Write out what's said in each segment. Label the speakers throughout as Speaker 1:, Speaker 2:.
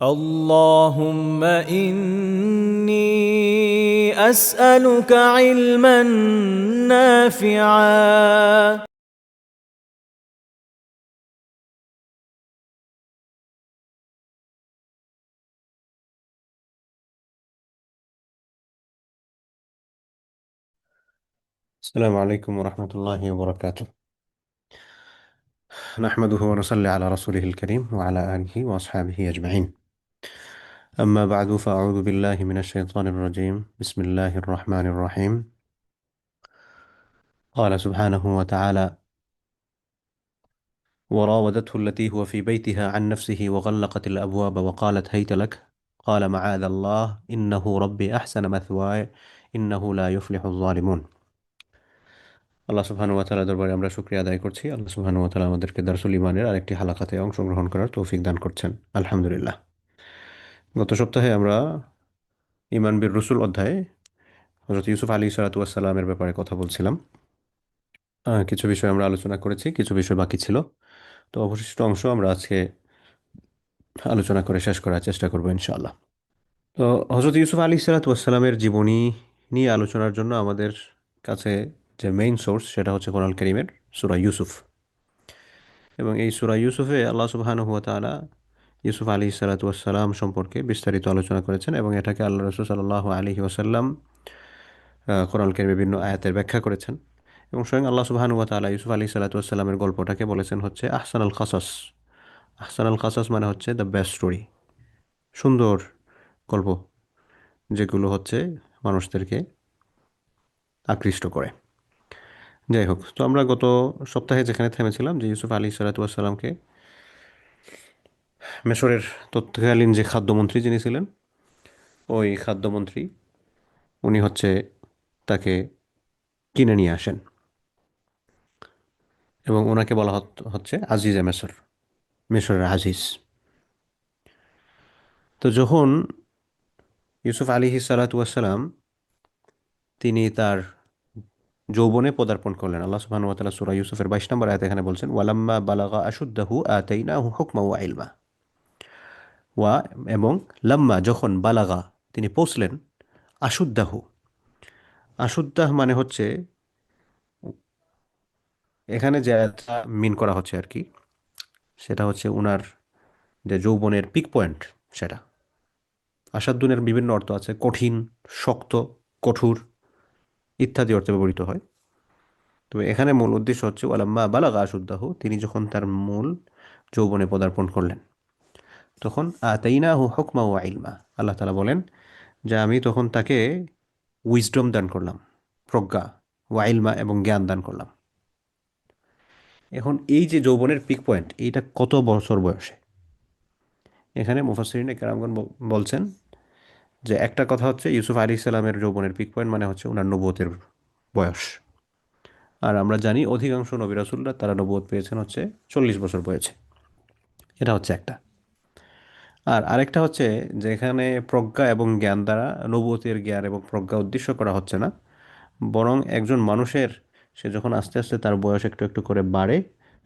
Speaker 1: اللهم إني أسألك علما نافعا.
Speaker 2: السلام عليكم ورحمة الله وبركاته. نحمده ونصلي على رسوله الكريم وعلى آله وأصحابه أجمعين. أما بعد فأعوذ بالله من الشيطان الرجيم. بسم الله الرحمن الرحيم. قال سبحانه وتعالى: وراودته التي هو في بيتها عن نفسه وغلقت الأبواب وقالت هيت لك قال معاذ الله إنه ربي أحسن مثواي إنه لا يفلح الظالمون. আল্লাহ সুবহানাহু ওয়া তাআলার দরবারে আমরা শুকরিয়া আদায় করছি। আল্লাহ সুবহানাহু ওয়া তাআলা আমাদেরকে দারসুল ঈমানের আরেকটি হালাকাতে অংশগ্রহণ করার তৌফিক দান করছেন। আলহামদুলিল্লাহ। গত সপ্তাহে আমরা ঈমান বির রসুল অধ্যায়ে হযরত ইউসুফ আলাইহিসসালাতু ওয়াস সালামের ব্যাপারে কথা বলছিলাম। কিছু বিষয় আমরা আলোচনা করেছি, কিছু বিষয় বাকি ছিল। তো অবশিষ্ট অংশ আমরা আজকে আলোচনা করে শেষ করার চেষ্টা করব ইনশাআল্লাহ। তো হযরত ইউসুফ আলাইহিসসালাতু ওয়াস সালামের জীবনী নিয়ে আলোচনার জন্য আমাদের কাছে যে মেইন সোর্স সেটা হচ্ছে কোরআন কারীমের সূরা ইউসুফ। এবং এই সূরা ইউসুফে আল্লাহ সুবহানাহু ওয়া তাআলা ইউসুফ আলাইহিসসালাতু ওয়াস সালাম সম্পর্কে বিস্তারিত আলোচনা করেছেন এবং এটাকে আল্লাহ রাসূল সাল্লাল্লাহু আলাইহি ওয়াসাল্লাম কোরআন কারীমের বিভিন্ন আয়াতের ব্যাখ্যা করেছেন। এবং স্বয়ং আল্লাহ সুবহানাহু ওয়া তাআলা ইউসুফ আলাইহিসসালাতু ওয়াস সালামের গল্পটাকে বলেছেন হচ্ছে আহসানুল কাসাস। আহসানুল কাসাস মানে হচ্ছে দ্য বেস্ট স্টোরি, সুন্দর গল্প যেগুলো হচ্ছে মানুষদেরকে আকৃষ্ট করে। যাই হোক, তো আমরা গত সপ্তাহে যেখানে থেমেছিলাম যে ইউসুফ আলাইহিসসালাতু ওয়াস সালামকে মিশরের তৎকালীন যে খাদ্যমন্ত্রী যিনি ছিলেন, ওই খাদ্যমন্ত্রী উনি হচ্ছে তাকে কিনে নিয়ে আসেন এবং ওনাকে বলা হচ্ছে আজিজে মিশর, মিশরের আজিজ। তো যখন ইউসুফ আলাইহিসসালাতু ওয়াস সালাম তিনি তার যৌবনে পদার্পণ করলেন, আল্লাহ সুবহানাহু ওয়া তাআলা সূরা ইউসুফের 22 নম্বর আয়াতে এখানে বলছেন ওয়ালাম্মা বালাগা আশুদ্দাহু আতাইনাহু হুকমা ওয়া ইলমা। ওয়া এবং লাম্মা যখন বালাগা তিনি পৌঁছলেন, আশুদ্দাহু, আশুদ্দাহ মানে হচ্ছে এখানে যে আয়াতটা মিন করা হচ্ছে আর কি, সেটা হচ্ছে উনার যে যৌবনের পিক পয়েন্ট সেটা। আসাদুনের বিভিন্ন অর্থ আছে, কঠিন, শক্ত, কঠোর ইত্যাদি অর্থে ব্যবহৃত হয়। তবে এখানে মূল উদ্দেশ্য হচ্ছে ওয়ালাম্মা বালাগা আশুদ্দাহু, তিনি যখন তার মূল যৌবনে পদার্পণ করলেন তখন আতাইনাহু হুকমা ওয়া ইলমা, আল্লাহ তাআলা বলেন যে আমি তখন তাকে উইজডম দান করলাম, প্রজ্ঞা, ওয়া ইলমা এবং জ্ঞান দান করলাম। এখন এই যে যৌবনের পিক পয়েন্ট, এইটা কত বছর বয়সে? এখানে মুফাসসিরিনে কেরামগণ বলছেন যে একটা কথা হচ্ছে ইউসুফ আলাইহিস সালামের যৌবনের পিক পয়েন্ট মানে হচ্ছে উনার নবুয়তের বয়স। আর আমরা জানি অধিকাংশ নবী রাসূলরা তারা নবুয়ত পেয়েছেন হচ্ছে 40 বছর বয়সে। এটা হচ্ছে একটা। আর আরেকটা হচ্ছে যে এখানে প্রজ্ঞা এবং জ্ঞান দ্বারা নবুয়তের জ্ঞান এবং প্রজ্ঞা উদ্দেশ্য করা হচ্ছে না, বরং একজন মানুষের সে যখন আস্তে আস্তে তার বয়স একটু একটু করে বাড়ে,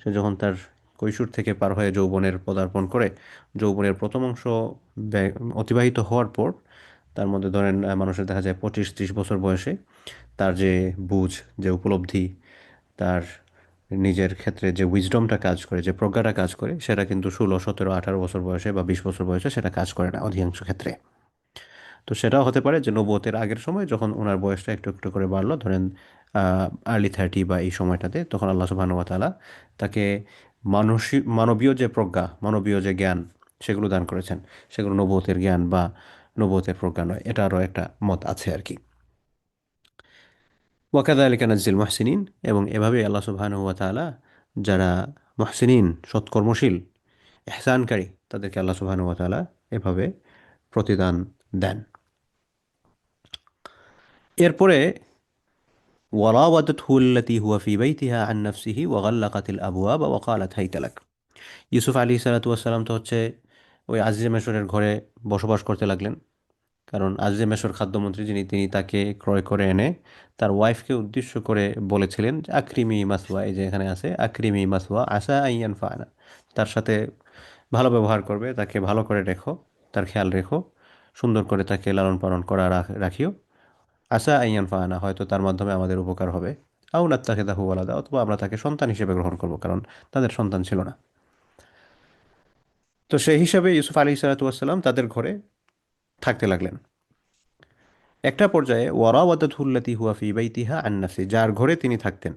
Speaker 2: সে যখন তার কৈশোর থেকে পার হয়ে যৌবনের পদার্পণ করে, যৌবনের প্রথম অংশ অতিবাহিত হওয়ার পর তার মধ্যে ধরেন মানুষের দেখা যায় 25-30 বছর বয়সে তার যে বুঝ, যে উপলব্ধি, তার নিজের ক্ষেত্রে যে উইজডমটা কাজ করে, যে প্রজ্ঞাটা কাজ করে, সেটা কিন্তু 16, 17, 18 বছর বয়সে বা 20 বছর বয়সে সেটা কাজ করে না অধিকাংশ ক্ষেত্রে। তো সেটাও হতে পারে যে নবুয়তের আগের সময় যখন ওনার বয়সটা একটু একটু করে বাড়লো, ধরেন আর্লি 30 বা এই সময়টাতে, তখন আল্লাহ সুবহানাহু ওয়া তাআলা তাকে মানবীয় যে প্রজ্ঞা, মানবীয় যে জ্ঞান সেগুলো দান করেছেন। সেগুলো নবুয়তের জ্ঞান বা নবুয়তের প্রজ্ঞা নয়, এটা আরও একটা মত আছে আর কি। ওয়াকাযালিকা নাজজিল মুহসিনিন, এবং এভাবে আল্লাহ সুবহানাহু ওয়া তাআলা যারা মুহসিনিন, সৎকর্মশীল, ইহসানকারী, তাদেরকে আল্লাহ সুবহানাহু ওয়া তাআলা এভাবে প্রতিদান দেন। এরপরে وراودته التي هو في بيتها عن نفسه وغلقت الأبواب وقالت هيت لك। ইউসুফ আলাইহিস সালাম তো হচ্ছে ওই আজিজে মেশরের ঘরে বসবাস করতে লাগলেন, কারণ আজিজে মেশর খাদ্যমন্ত্রী যিনি, তিনি তাকে ক্রয় করে এনে তার ওয়াইফকে উদ্দেশ্য করে বলেছিলেন যে আকরিমি মাসওয়া, এই যে এখানে আছে আকরিমি মাসওয়া আসা আইয়ান ফানা, তার সাথে ভালো ব্যবহার করবে, তাকে ভালো করে রেখো, তার খেয়াল রেখো, সুন্দর করে তাকে লালন পালন করা রাখিও। আসা আইয়ান ফাহানা, হয়তো তার মাধ্যমে আমাদের উপকার হবে। আও নাত্তাখিদাহু ওয়ালাদা, অথবা আমরা তাকে সন্তান হিসেবে গ্রহণ করব, কারণ তাদের সন্তান ছিল না। তো সেই হিসাবে ইউসুফ আলী সালাতাম তাদের ঘরে থাকতে লাগলেন। একটা পর্যায়ে ওয়ারাওয়াদাতুল্লাতী হুয়া ফি বাইতিহা আন নাফসি, যার ঘরে তিনি থাকতেন,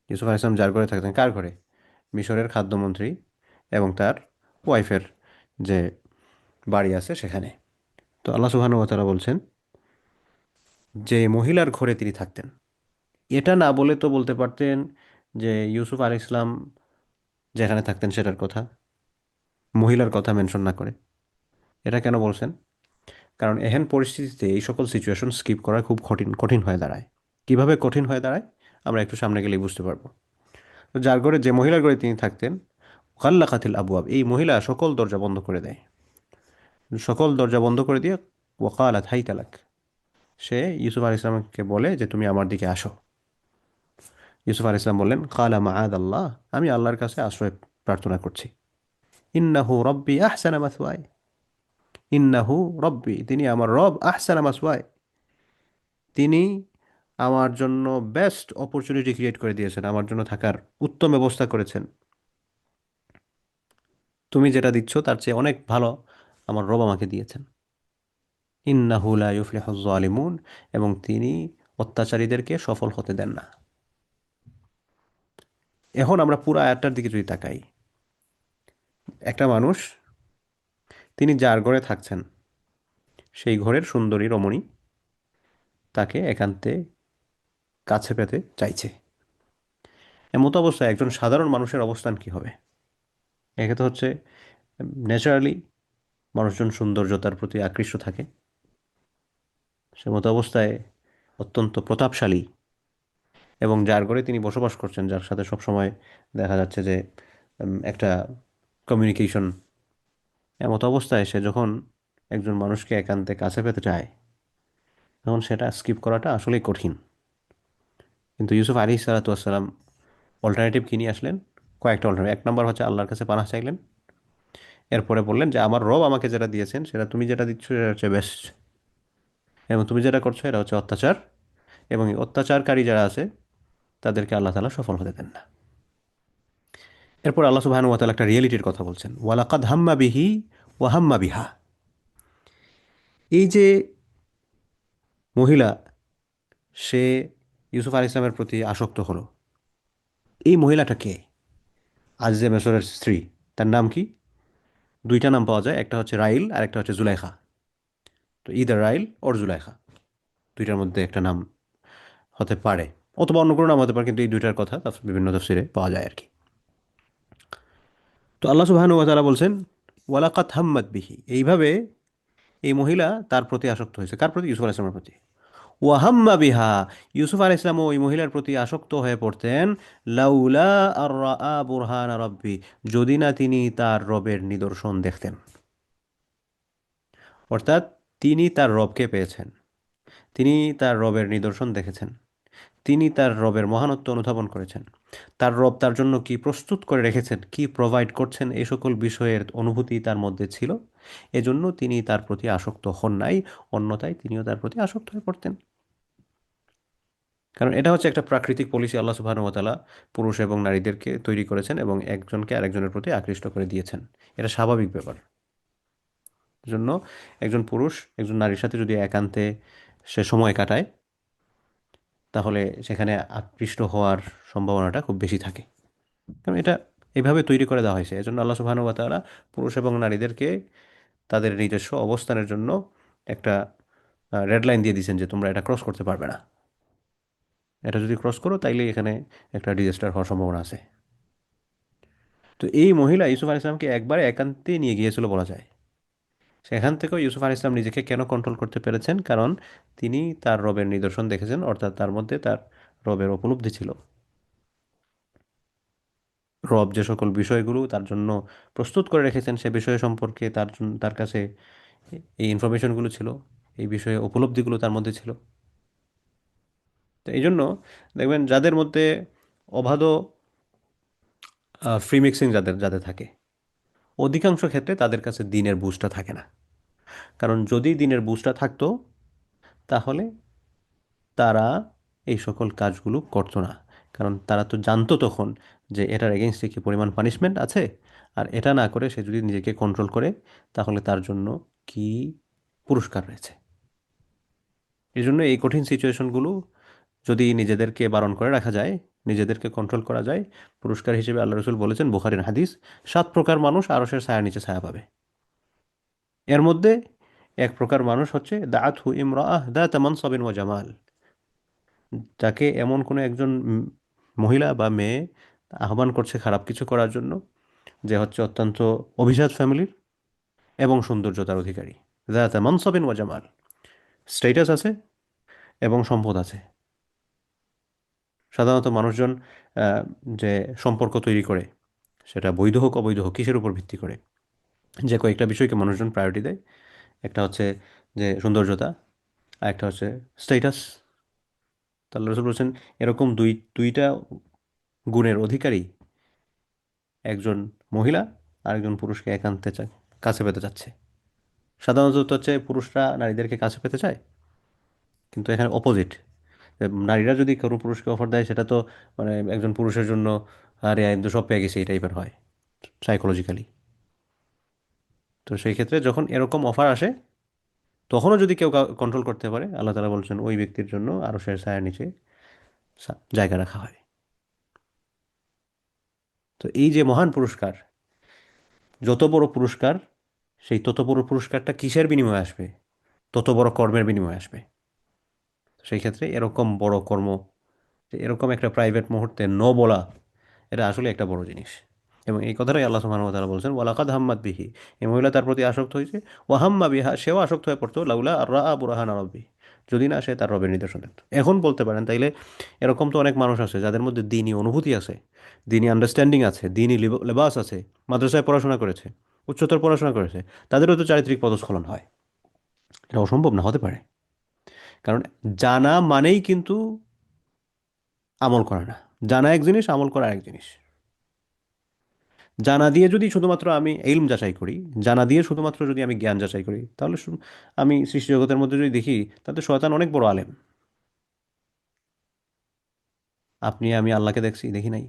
Speaker 2: ইউসুফ আলাইহিস সালাম যার ঘরে থাকতেন, কার ঘরে? মিশরের খাদ্যমন্ত্রী এবং তার ওয়াইফের যে বাড়ি আছে সেখানে। তো আল্লাহ সুবহানাহু ওয়া তাআলা বলছেন যে মহিলার ঘরে তিনি থাকতেন। এটা না বলে তো বলতে পারতেন যে ইউসুফ আলাইহিস সালাম যেখানে থাকতেন সেটার কথা, মহিলার কথা মেনশন না করে। এটা কেন বলছেন? কারণ এহেন পরিস্থিতিতে এই সকল সিচুয়েশন স্কিপ করা খুব কঠিন কঠিন হয়ে দাঁড়ায়। কিভাবে কঠিন হয়ে দাঁড়ায় আমরা একটু সামনে গেলেই বুঝতে পারবো। তো যার ঘরে, যে মহিলার ঘরে তিনি থাকতেন, খাল্লাকাতিল আবওয়াব, এই মহিলা সকল দরজা বন্ধ করে দেয়, সকল দরজা বন্ধ করে দিয়ে ওয়াকালাত হাইতালাক, সে ইউসুফ আলাইহিস সালামকে বলে যে তুমি আমার দিকে আসো। ইউসুফ আলাইহিস সালাম বললেন, কালা মাআদ আল্লাহ, আমি আল্লাহর কাছে আশ্রয় প্রার্থনা করছি। ইন্নাহু রব্বি আহসানা মাসওয়ায়, ইন্নাহু রব্বি, তিনি আমার রব, আহসানা মাসওয়ায়, তিনি আমার জন্য বেস্ট অপরচুনিটি ক্রিয়েট করে দিয়েছেন, আমার জন্য থাকার উত্তম ব্যবস্থা করেছেন। তুমি যেটা দিচ্ছ তার চেয়ে অনেক ভালো আমার রব আমাকে দিয়েছেন। ইন্নাহু লা ইউফলিহুজ জালিমুন, এবং তিনি অত্যাচারীদেরকে সফল হতে দেন না। এখন আমরা পুরো আয়াতটার দিকে যদি তাকাই, একটা মানুষ, তিনি যার ঘরে থাকছেন সেই ঘরের সুন্দরী রমণী তাকে একান্তে কাছে পেতে চাইছে। এমতো অবস্থায় একজন সাধারণ মানুষের অবস্থান কি হবে? একে তো হচ্ছে ন্যাচারালি মানুষজন সৌন্দর্যতার প্রতি আকৃষ্ট থাকে। সে মতো অবস্থায় অত্যন্ত প্রতাপশালী এবং যার ঘরে তিনি বসবাস করছেন, যার সাথে সবসময় দেখা যাচ্ছে যে একটা কমিউনিকেশন, এমতো অবস্থায় সে যখন একজন মানুষকে একান্তে কাছে পেতে চায়, তখন সেটা স্কিপ করাটা আসলেই কঠিন। কিন্তু ইউসুফ আলী সালাতাম অল্টারনেটিভ কি নিয়ে আসলেন? কয়েকটা অল্টারনেটিভ। এক নম্বর হচ্ছে আল্লাহর কাছে পানাহ চাইলেন, এরপরে বললেন যে আমার রব আমাকে যেটা দিয়েছেন সেটা, তুমি যেটা দিচ্ছ সেটা হচ্ছে বেস্ট, এবং তুমি যেটা করছো এটা হচ্ছে অত্যাচার, এবং এই অত্যাচারকারী যারা আছে তাদেরকে আল্লাহ তাআলা সফল হতে দেন না। এরপর আল্লাহ সুবহানাহু ওয়া তাআলা একটা রিয়েলিটির কথা বলছেন, ওয়ালাকাদ হাম্মা বিহি ওয়া হাম্মা বিহা। এই যে মহিলা, সে ইউসুফ আলাইহিস সালামের প্রতি আসক্ত হলো, এই মহিলাটা কে? আজিজে মেসরের স্ত্রী। তার নাম কি? দুইটা নাম পাওয়া যায়, একটা হচ্ছে রাইল আর একটা হচ্ছে জুলাইখা। তো ইদার রাইল ওর জুলাইখা, দুইটার মধ্যে একটা নাম হতে পারে, অথবা অন্য কোনো নাম হতে পারে, কিন্তু এই দুইটার কথা বিভিন্ন তাফসীরে পাওয়া যায় আর কি। তো আল্লাহ সুবহানাহু ওয়া তাআলা বলছেন ওয়ালাকাদ হাম্মাত বিহি, এইভাবে এই মহিলা তার প্রতি আসক্ত হয়েছে। কার প্রতি? ইউসুফ আলাইহিস সালামের প্রতি। ওয়াহাম্মা বিহা, ইউসুফ আলাইহিস সালাম ওই মহিলার প্রতি আসক্ত হয়ে পড়তেন, লাউলা আর রাআ বুরহানা রাব্বি, যদি না তিনি তার রবের নিদর্শন দেখতেন। অর্থাৎ তিনি তার রবকে পেয়েছেন, তিনি তার রবের নিদর্শন দেখেছেন, তিনি তার রবের মহানত্ব অনুধাবন করেছেন, তার রব তার জন্য কি প্রস্তুত করে রেখেছেন, কি প্রোভাইড করছেন, এই সকল বিষয়ের অনুভূতি তার মধ্যে ছিল। এজন্য তিনি তার প্রতি আসক্ত হন নাই, অন্যথায় তিনিও তার প্রতি আসক্ত হয়ে পড়তেন। কারণ এটা হচ্ছে একটা প্রাকৃতিক পলিসি, আল্লাহ সুবহানাহু ওয়া তাআলা পুরুষ এবং নারীদেরকে তৈরি করেছেন এবং একজনকে আরেকজনের প্রতি আকৃষ্ট করে দিয়েছেন। এটা স্বাভাবিক ব্যাপার। জন্য একজন পুরুষ একজন নারীর সাথে যদি একান্তে সে সময় কাটায়, তাহলে সেখানে আকৃষ্ট হওয়ার সম্ভাবনাটা খুব বেশি থাকে। কারণ এটা এভাবে তৈরি করে দেওয়া হয়েছে। এজন্য আল্লাহ সুবহানাহু ওয়া তাআলা পুরুষ এবং নারীদেরকে তাদের নিজস্ব অবস্থানের জন্য একটা রেড লাইন দিয়ে দিয়েছেন যে তোমরা এটা ক্রস করতে পারবে না। এটা যদি ক্রস করো তাইলে এখানে একটা ডিজাস্টার হওয়ার সম্ভাবনা আছে। তো এই মহিলা ইউসুফ আলাইহিস সালামকে একবারে একান্তে নিয়ে গিয়েছিল বলা যায়। সেখান থেকেও ইউসুফ আলাইহিস সালাম নিজেকে কেন কন্ট্রোল করতে পেরেছেন? কারণ তিনি তার রবের নিদর্শন দেখেছেন, অর্থাৎ তার মধ্যে তার রবের উপলব্ধি ছিল। রব যে সকল বিষয়গুলো তার জন্য প্রস্তুত করে রেখেছেন সে বিষয় সম্পর্কে তার কাছে এই ইনফরমেশনগুলো ছিল, এই বিষয়ে উপলব্ধিগুলো তার মধ্যে ছিল। তো এই জন্য দেখবেন যাদের মধ্যে অবাধ ফ্রি মিক্সিং যাদের যাদের থাকে, অধিকাংশ ক্ষেত্রে তাদের কাছে দিনের বুঝটা থাকে না। কারণ যদি দিনের বুঝটা থাকতো তাহলে তারা এই সকল কাজগুলো করতো না। কারণ তারা তো জানতো তখন যে এটার এগেনস্টে কি পরিমাণ পানিশমেন্ট আছে, আর এটা না করে সে যদি নিজেকে কন্ট্রোল করে তাহলে তার জন্য কি পুরস্কার রয়েছে। এই জন্য এই কঠিন সিচুয়েশনগুলো যদি নিজেদেরকে বারণ করে রাখা যায়, নিজেদেরকে কন্ট্রোল করা যায়, পুরস্কার হিসেবে আল্লাহ রসুল বলেছেন, বুখারীর হাদিস, 7 প্রকার মানুষ আরশের ছায়ার নিচে ছায়া পাবে। এর মধ্যে এক প্রকার মানুষ হচ্ছে দাআতহু ইমরাআহ দাতা মানসাবিন ওয়া জামাল, যাকে এমন কোনো একজন মহিলা বা মেয়ে আহ্বান করছে খারাপ কিছু করার জন্য, যে হচ্ছে অত্যন্ত অভিজাত ফ্যামিলির এবং সৌন্দর্যতার অধিকারী। দাতা মানসাবিন ওয়া জামাল, স্ট্যাটাস আছে এবং সম্পদ আছে। সাধারণত মানুষজন আহ, যে সম্পর্ক তৈরি করে, সেটা বৈধ হোক অবৈধ হোক, কিসের উপর ভিত্তি করে? যে কয়েকটা বিষয়কে মানুষজন প্রায়োরিটি দেয়। একটা হচ্ছে যে সৌন্দর্যতা, আর একটা হচ্ছে স্ট্যাটাস। তাহলে রসুল বলছেন এরকম দুইটা গুণের অধিকারী একজন মহিলা আরেকজন পুরুষকে একান্তে কাছে পেতে চাচ্ছে। সাধারণত তো হচ্ছে পুরুষরা নারীদেরকে কাছে পেতে চায়, কিন্তু এখানে অপোজিট। নারীরা যদি কোনো পুরুষকে অফার দেয়, সেটা তো মানে একজন পুরুষের জন্য আরে আমি তো সব পেয়ে গেছি এই টাইপের হয় সাইকোলজিক্যালি। তো সেই ক্ষেত্রে যখন এরকম অফার আসে, তখনও যদি কেউ কন্ট্রোল করতে পারে, আল্লাহ তাআলা বলছেন ওই ব্যক্তির জন্য আরশের ছায়ার নিচে জায়গা রাখা হয়। তো এই যে মহান পুরস্কার, যত বড় পুরস্কার, সেই তত বড় পুরস্কারটা কিসের বিনিময়ে আসবে? তত বড় কর্মের বিনিময়ে আসবে। তো সেই ক্ষেত্রে এরকম বড় কর্ম, যে এরকম একটা প্রাইভেট মুহূর্তে বলা, এটা আসলে একটা বড় জিনিস। এবং এই কথাটাই আল্লাহ সুবহানাহু ওয়া তাআলা বলছেন, ওয়ালাকাদ হাম্মাত বিহি, এই মহিলা তার প্রতি আসক্ত হয়েছে, ওয়াহাম্মা বিহা, সেও আসক্ত হয়ে পড়তো, লাউলা আর রা বুরহানা রাব্বি, যদি না সে তার রবের নিদর্শন দেখত। এখন বলতে পারেন তাইলে এরকম তো অনেক মানুষ আছে যাদের মধ্যে দ্বীনি অনুভূতি আছে, দ্বীনি আন্ডারস্ট্যান্ডিং আছে, দ্বীনি লেবাস আছে, মাদ্রাসায় পড়াশোনা করেছে, উচ্চতর পড়াশোনা করেছে, তাদেরও তো চারিত্রিক পদস্খলন হয়। এটা অসম্ভব না, হতে পারে। কারণ জানা মানেই কিন্তু আমল করা না। জানা এক জিনিস, আমল করা এক জিনিস। জানা দিয়ে যদি শুধুমাত্র আমি ইলম যাচাই করি, জানা দিয়ে শুধুমাত্র যদি আমি জ্ঞান যাচাই করি, তাহলে আমি সৃষ্টি জগতের মধ্যে যদি দেখি, তাতে শয়তান অনেক বড় আলেম। আপনি আমি আল্লাহকে দেখছি, দেখি নাই?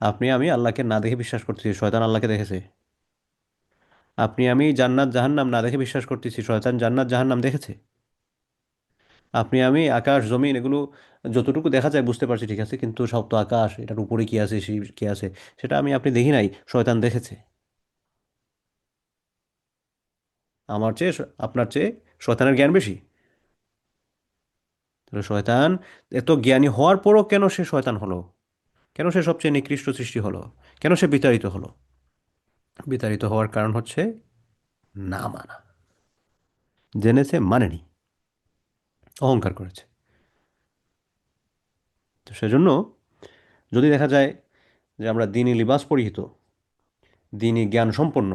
Speaker 2: আপনি আমি আল্লাহকে না দেখে বিশ্বাস করতেছি, শয়তান আল্লাহকে দেখেছে। আপনি আমি জান্নাত জাহান্নাম না দেখে বিশ্বাস করতেছি, শয়তান জান্নাত জাহান্নাম দেখেছে। আপনি আমি আকাশ জমিন এগুলো যতটুকু দেখা যায় বুঝতে পারছি, ঠিক আছে, কিন্তু সব তো আকাশ, এটার উপরে কি আছে, কি আছে, সেটা আমি আপনি দেখি নাই, শয়তান দেখেছে। আমার চেয়ে আপনার চেয়ে শয়তানের জ্ঞান বেশি। তাহলে শয়তান এত জ্ঞানী হওয়ার পরও কেন সে শয়তান হলো? কেন সে সবচেয়ে নিকৃষ্ট সৃষ্টি হলো? কেন সে বিতাড়িত হলো? বিতাড়িত হওয়ার কারণ হচ্ছে না মানা। জেনেছে, মানেনি, অহংকার করেছে। তো সেজন্য যদি দেখা যায় যে আমরা দিনী লিবাস পরিহিত, দিনী জ্ঞান সম্পন্ন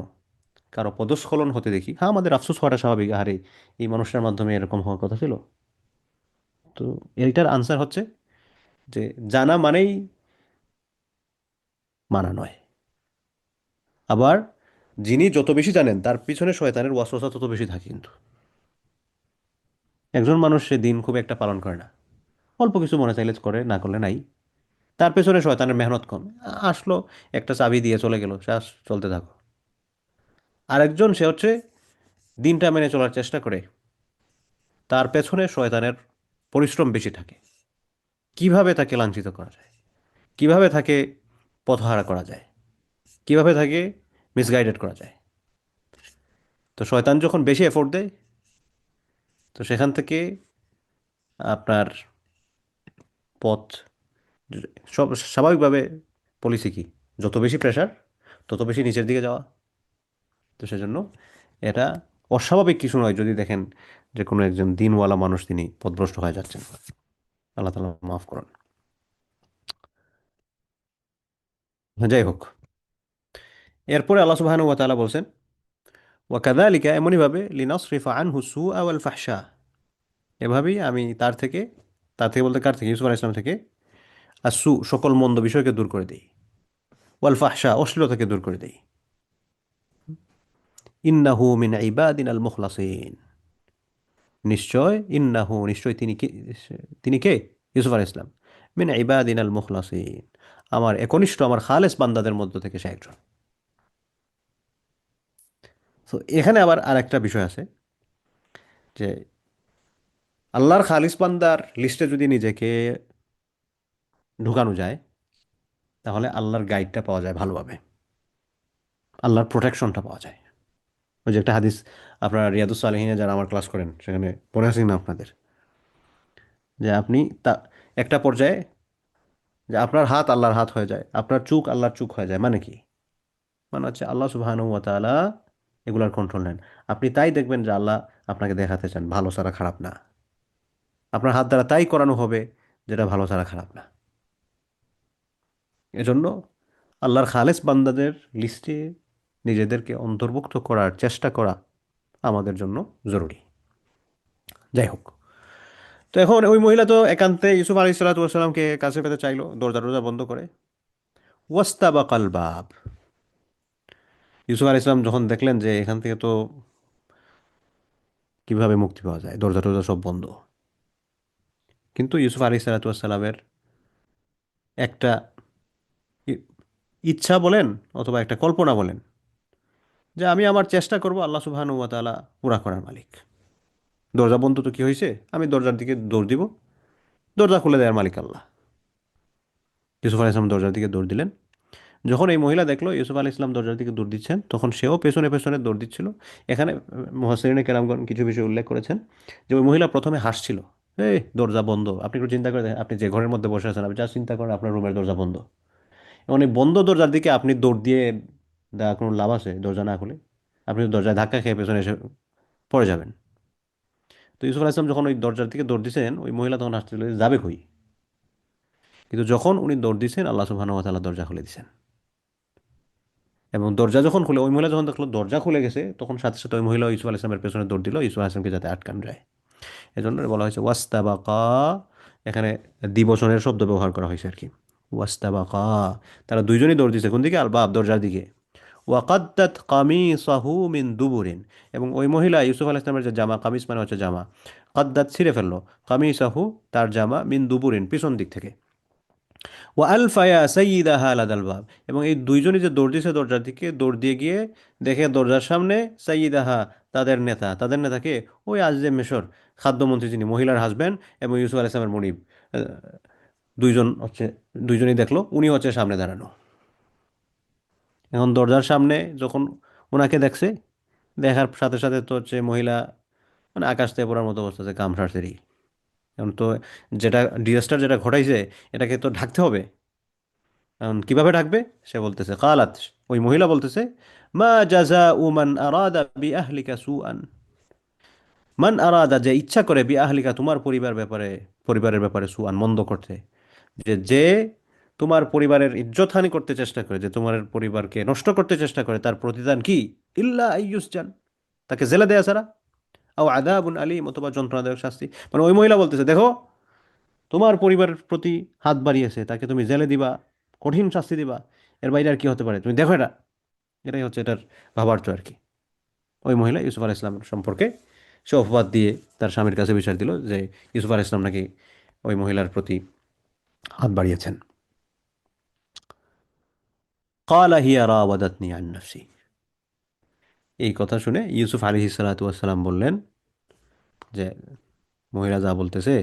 Speaker 2: কারো পদস্খলন হতে দেখি, হ্যাঁ, আমাদের আফসোস হওয়াটা স্বাভাবিক, আরে এই মানুষটার মাধ্যমে এরকম হওয়ার কথা ছিল। তো এইটার আনসার হচ্ছে যে জানা মানেই মানা নয়। আবার যিনি যত বেশি জানেন, তার পিছনে শয়তানের ওয়াসওয়াসা তত বেশি থাকে। কিন্তু একজন মানুষ সে দিন খুব একটা পালন করে না, অল্প কিছু মনে চাইলে করে, না করলে নাই, তার পেছনে শয়তানের মেহনত কম। আসলো, একটা চাবি দিয়ে চলে গেল, চলতে থাকো। আরেকজন সে হচ্ছে দিনটা মেনে চলার চেষ্টা করে, তার পেছনে শয়তানের পরিশ্রম বেশি থাকে। কিভাবে তাকে লাঞ্ছিত করা যায়, কিভাবে তাকে পথহারা করা যায়, কিভাবে তাকে মিসগাইডেড করা যায়। তো শয়তান যখন বেশি এফোর্ট দেয়, তো সেখান থেকে আপনার পথ সব স্বাভাবিকভাবে, পলিসি কি, যত বেশি প্রেশার তত বেশি নিচের দিকে যাওয়া। তো সেজন্য এটা অস্বাভাবিক কিছু নয় যদি দেখেন যে কোনো একজন দিনওয়ালা মানুষ তিনি পথভ্রষ্ট হয়ে যাচ্ছেন। আল্লাহ তাআলা মাফ করুন। যাই হোক, এরপরে আল্লাহ সুবহানাহু ওয়া তাআলা বলছেন, ওয়া কাযালিকা, এমনইভাবে, লিনাসরিফা আনহু সুআ ওয়াল ফাহশা, এভাবেই আমি তার থেকে বলতে কার থেকে? ইউসুফ আলাইহিস সালাম থেকে। সকল মন্দ বিষয়কে দূর করে দেই, ওয়াল ফাহশা, অশ্লীলতাকে দূর করে দেই। ইন্নাহু মিন ইবাদিনাল মুখলাসিন, নিশ্চয় ইন্নাহু নিশ্চয় তিনি কি, তিনি কে? ইউসুফ আলাইহিস সালাম। মিন ইবাদিনাল মুখলাসিন, আমার একনিষ্ঠ আমার খালেস বান্দাদের মধ্য থেকে সে একজন। তো এখানে আবার আরেকটা বিষয় আছে যে আল্লাহর খালিস বান্দার লিস্টে যদি নিজেকে ঢুকানো যায়, তাহলে আল্লাহর গাইডটা পাওয়া যায় ভালোভাবে, আল্লাহর প্রোটেকশনটা পাওয়া যায়। ওই যে একটা হাদিস আপনারা রিয়াদুস সালেহিনে যারা আমার ক্লাস করেন সেখানে পড়ে আসেন না আপনাদের, যে আপনি তা একটা পর্যায়ে যে আপনার হাত আল্লাহর হাত হয়ে যায়, আপনার চোখ আল্লাহর চোখ হয়ে যায়। মানে কি? মানে হচ্ছে আল্লাহ সুবহানাহু ওয়া তাআলা এগুলার কন্ট্রোল নেন। আপনি তাই দেখবেন যে আল্লাহ আপনাকে দেখাতে চান ভালো ছাড়া খারাপ না। আপনার হাত দ্বারা তাই করানো হবে যেটা ভালো ছাড়া খারাপ না। এজন্য আল্লাহর খালেস বান্দাদের লিস্টে নিজেদেরকে অন্তর্ভুক্ত করার চেষ্টা করা আমাদের জন্য জরুরি। যাই হোক, তো এখন ওই মহিলা তো একান্তে ইউসুফ আলাইহিস সালাতু ওয়াস সালামকে কাছে পেতে চাইলো, দরজা টরজা বন্ধ করে। ওয়াস্তাবাকাল বাব, ইউসুফ আলাইহিস সালাম যখন দেখলেন যে এখান থেকে তো কিভাবে মুক্তি পাওয়া যায়, দরজা টরজা সব বন্ধ, কিন্তু ইউসুফ আলাইহিস সালাতু ওয়াস সালামের একটা ই- ইচ্ছা বলেন অথবা একটা কল্পনা বলেন, যে আমি আমার চেষ্টা করব, আল্লাহ সুবহানাহু ওয়া তাআলা পুরা করার মালিক। দরজা বন্ধ তো কি হয়েছে, আমি দরজার দিকে দৌড় দিব, দরজা খুলে দেওয়ার মালিক আল্লাহ। ইউসুফ আলাইহিস সালাম দরজার দিকে দৌড় দিলেন। যখন এই মহিলা দেখলো ইউসুফ আলাইহিস সালাম দরজার দিকে দৌড় দিচ্ছেন, তখন সেও পেছনে পেছনে দৌড় দিচ্ছিল। এখানে মুহাসসিরিনে কেরামগণ কিছু বিষয় উল্লেখ করেছেন যে ওই মহিলা প্রথমে হাসছিল, এই দরজা বন্ধ। আপনি একটু চিন্তা করে দেখেন, আপনি যে ঘরের মধ্যে বসে আছেন, আপনি যা চিন্তা করেন আপনার রুমের দরজা বন্ধ, এবং এই বন্ধ দরজার দিকে আপনি দৌড় দিয়ে দেওয়া কোনো লাভ আছে? দরজা না খুলে আপনি তো দরজায় ধাক্কা খেয়ে পেছনে এসে পড়ে যাবেন। তো ইউসুফ আলাইহিস সালাম যখন ওই দরজার দিকে দৌড় দিয়েছেন, ওই মহিলা তখন হাসছিল যে যাবে কই। কিন্তু যখন উনি দৌড় দিয়েছেন, আল্লাহ সুবহানাহু ওয়া তাআলা দরজা খুলে দিয়েছেন। এবং দরজা যখন খুলে, ওই মহিলা যখন দেখলো দরজা খুলে গেছে, তখন সাথে সাথে ওই মহিলা ইউসুফ আলাইহিস সালামের পেছনে দৌড় দিল, ইউসুফ আলাইহিস সালামকে যাতে আটকানো যায়। এজন্য বলা হয়েছে ওয়াস্তাবাকা, এখানে দ্বিবচনের শব্দ ব্যবহার করা হয়েছে আর কি। ওয়াস্তাবাকা, তারা দুইজনই দৌড় দিছে কোন দিকে? আল বাব, দরজার দিকে। ওয়াকাদ্দাত কামিসাহু মিন দুবুরিন, এবং ওই মহিলা ইউসুফ আলাইহিস সালামের যে জামা, কামিজ মানে হচ্ছে জামা, কাদ্দাত ছিঁড়ে ফেললো, কামিসাহু তার জামা, মিন দুবুরিন পিছন দিক থেকে। ওয়া আলফায়া সাইয়্যিদাহা লাদাল বাব, এবং এই দুইজনই যে দৌড় দিয়েছে দরজার দিকে, দৌড় দিয়ে গিয়ে দেখে দরজার সামনে সাইয়্যিদাহা, তাদের নেতা। তাদের নেতাকে ওই আজিজে মিশর, খাদ্যমন্ত্রী যিনি, মহিলার হাজব্যান্ড, এবং ইউসুফ আলাইহিস সালামের মনিব, দুইজন হচ্ছে, দুইজনই দেখলো উনি হচ্ছে সামনে দাঁড়ানো। এখন দরজার সামনে যখন ওনাকে দেখছে, দেখার সাথে সাথে তো হচ্ছে মহিলা মানে আকাশ থেকে পড়ার মতো অবস্থা, আছে গামছাড়ছেরই। এখন তো যেটা ডিজাস্টার যেটা ঘটাইছে, এটাকে তো ঢাকতে হবে। এখন কিভাবে ঢাকবে? সে বলতেছে কালাত, ওই মহিলা বলতেছে, মা জাযাউ মান আরাদা বিআহলিকা সুআন, মান আরাদা যে ইচ্ছা করে, বিআহলিকা তোমার পরিবারের ব্যাপারে সুআন মন্দ করতে, যে তোমার পরিবারের ইজ্জতহানি করতে চেষ্টা করে, যে তোমার পরিবারকে নষ্ট করতে চেষ্টা করে, তার প্রতিদান কি? ইল্লা আইয়ুসজান, তাকে জেলে দেয়া ছাড়া, আও আযাবুন আলীম, অথবা যন্ত্রণাদায়ক শাস্তি। মানে ওই মহিলা বলতেছে, দেখো তোমার পরিবারের প্রতি হাত বাড়িয়েছে, তাকে তুমি জেলে দিবা, কঠিন শাস্তি দিবা, এর বাইরে আর কি হতে পারে? তুমি দেখো এটা। এটাই হচ্ছে এটার ভাবার্থ আর কি। ওই মহিলা ইউসুফ আলাইহিস সালাম সম্পর্কে সে অপবাদ দিয়ে তার স্বামীর কাছে বিচার দিল যে ইউসুফ আলাইহিস সালাম নাকি ওই মহিলার প্রতি হাত বাড়িয়েছেন। ক্বালা হিয়া রাওয়াদাতনি আন নাফসি, এই কথা শুনে ইউসুফ আলাইহিস সালাতু ওয়াস সালাম বললেন যে মহিলা যা বলতেছে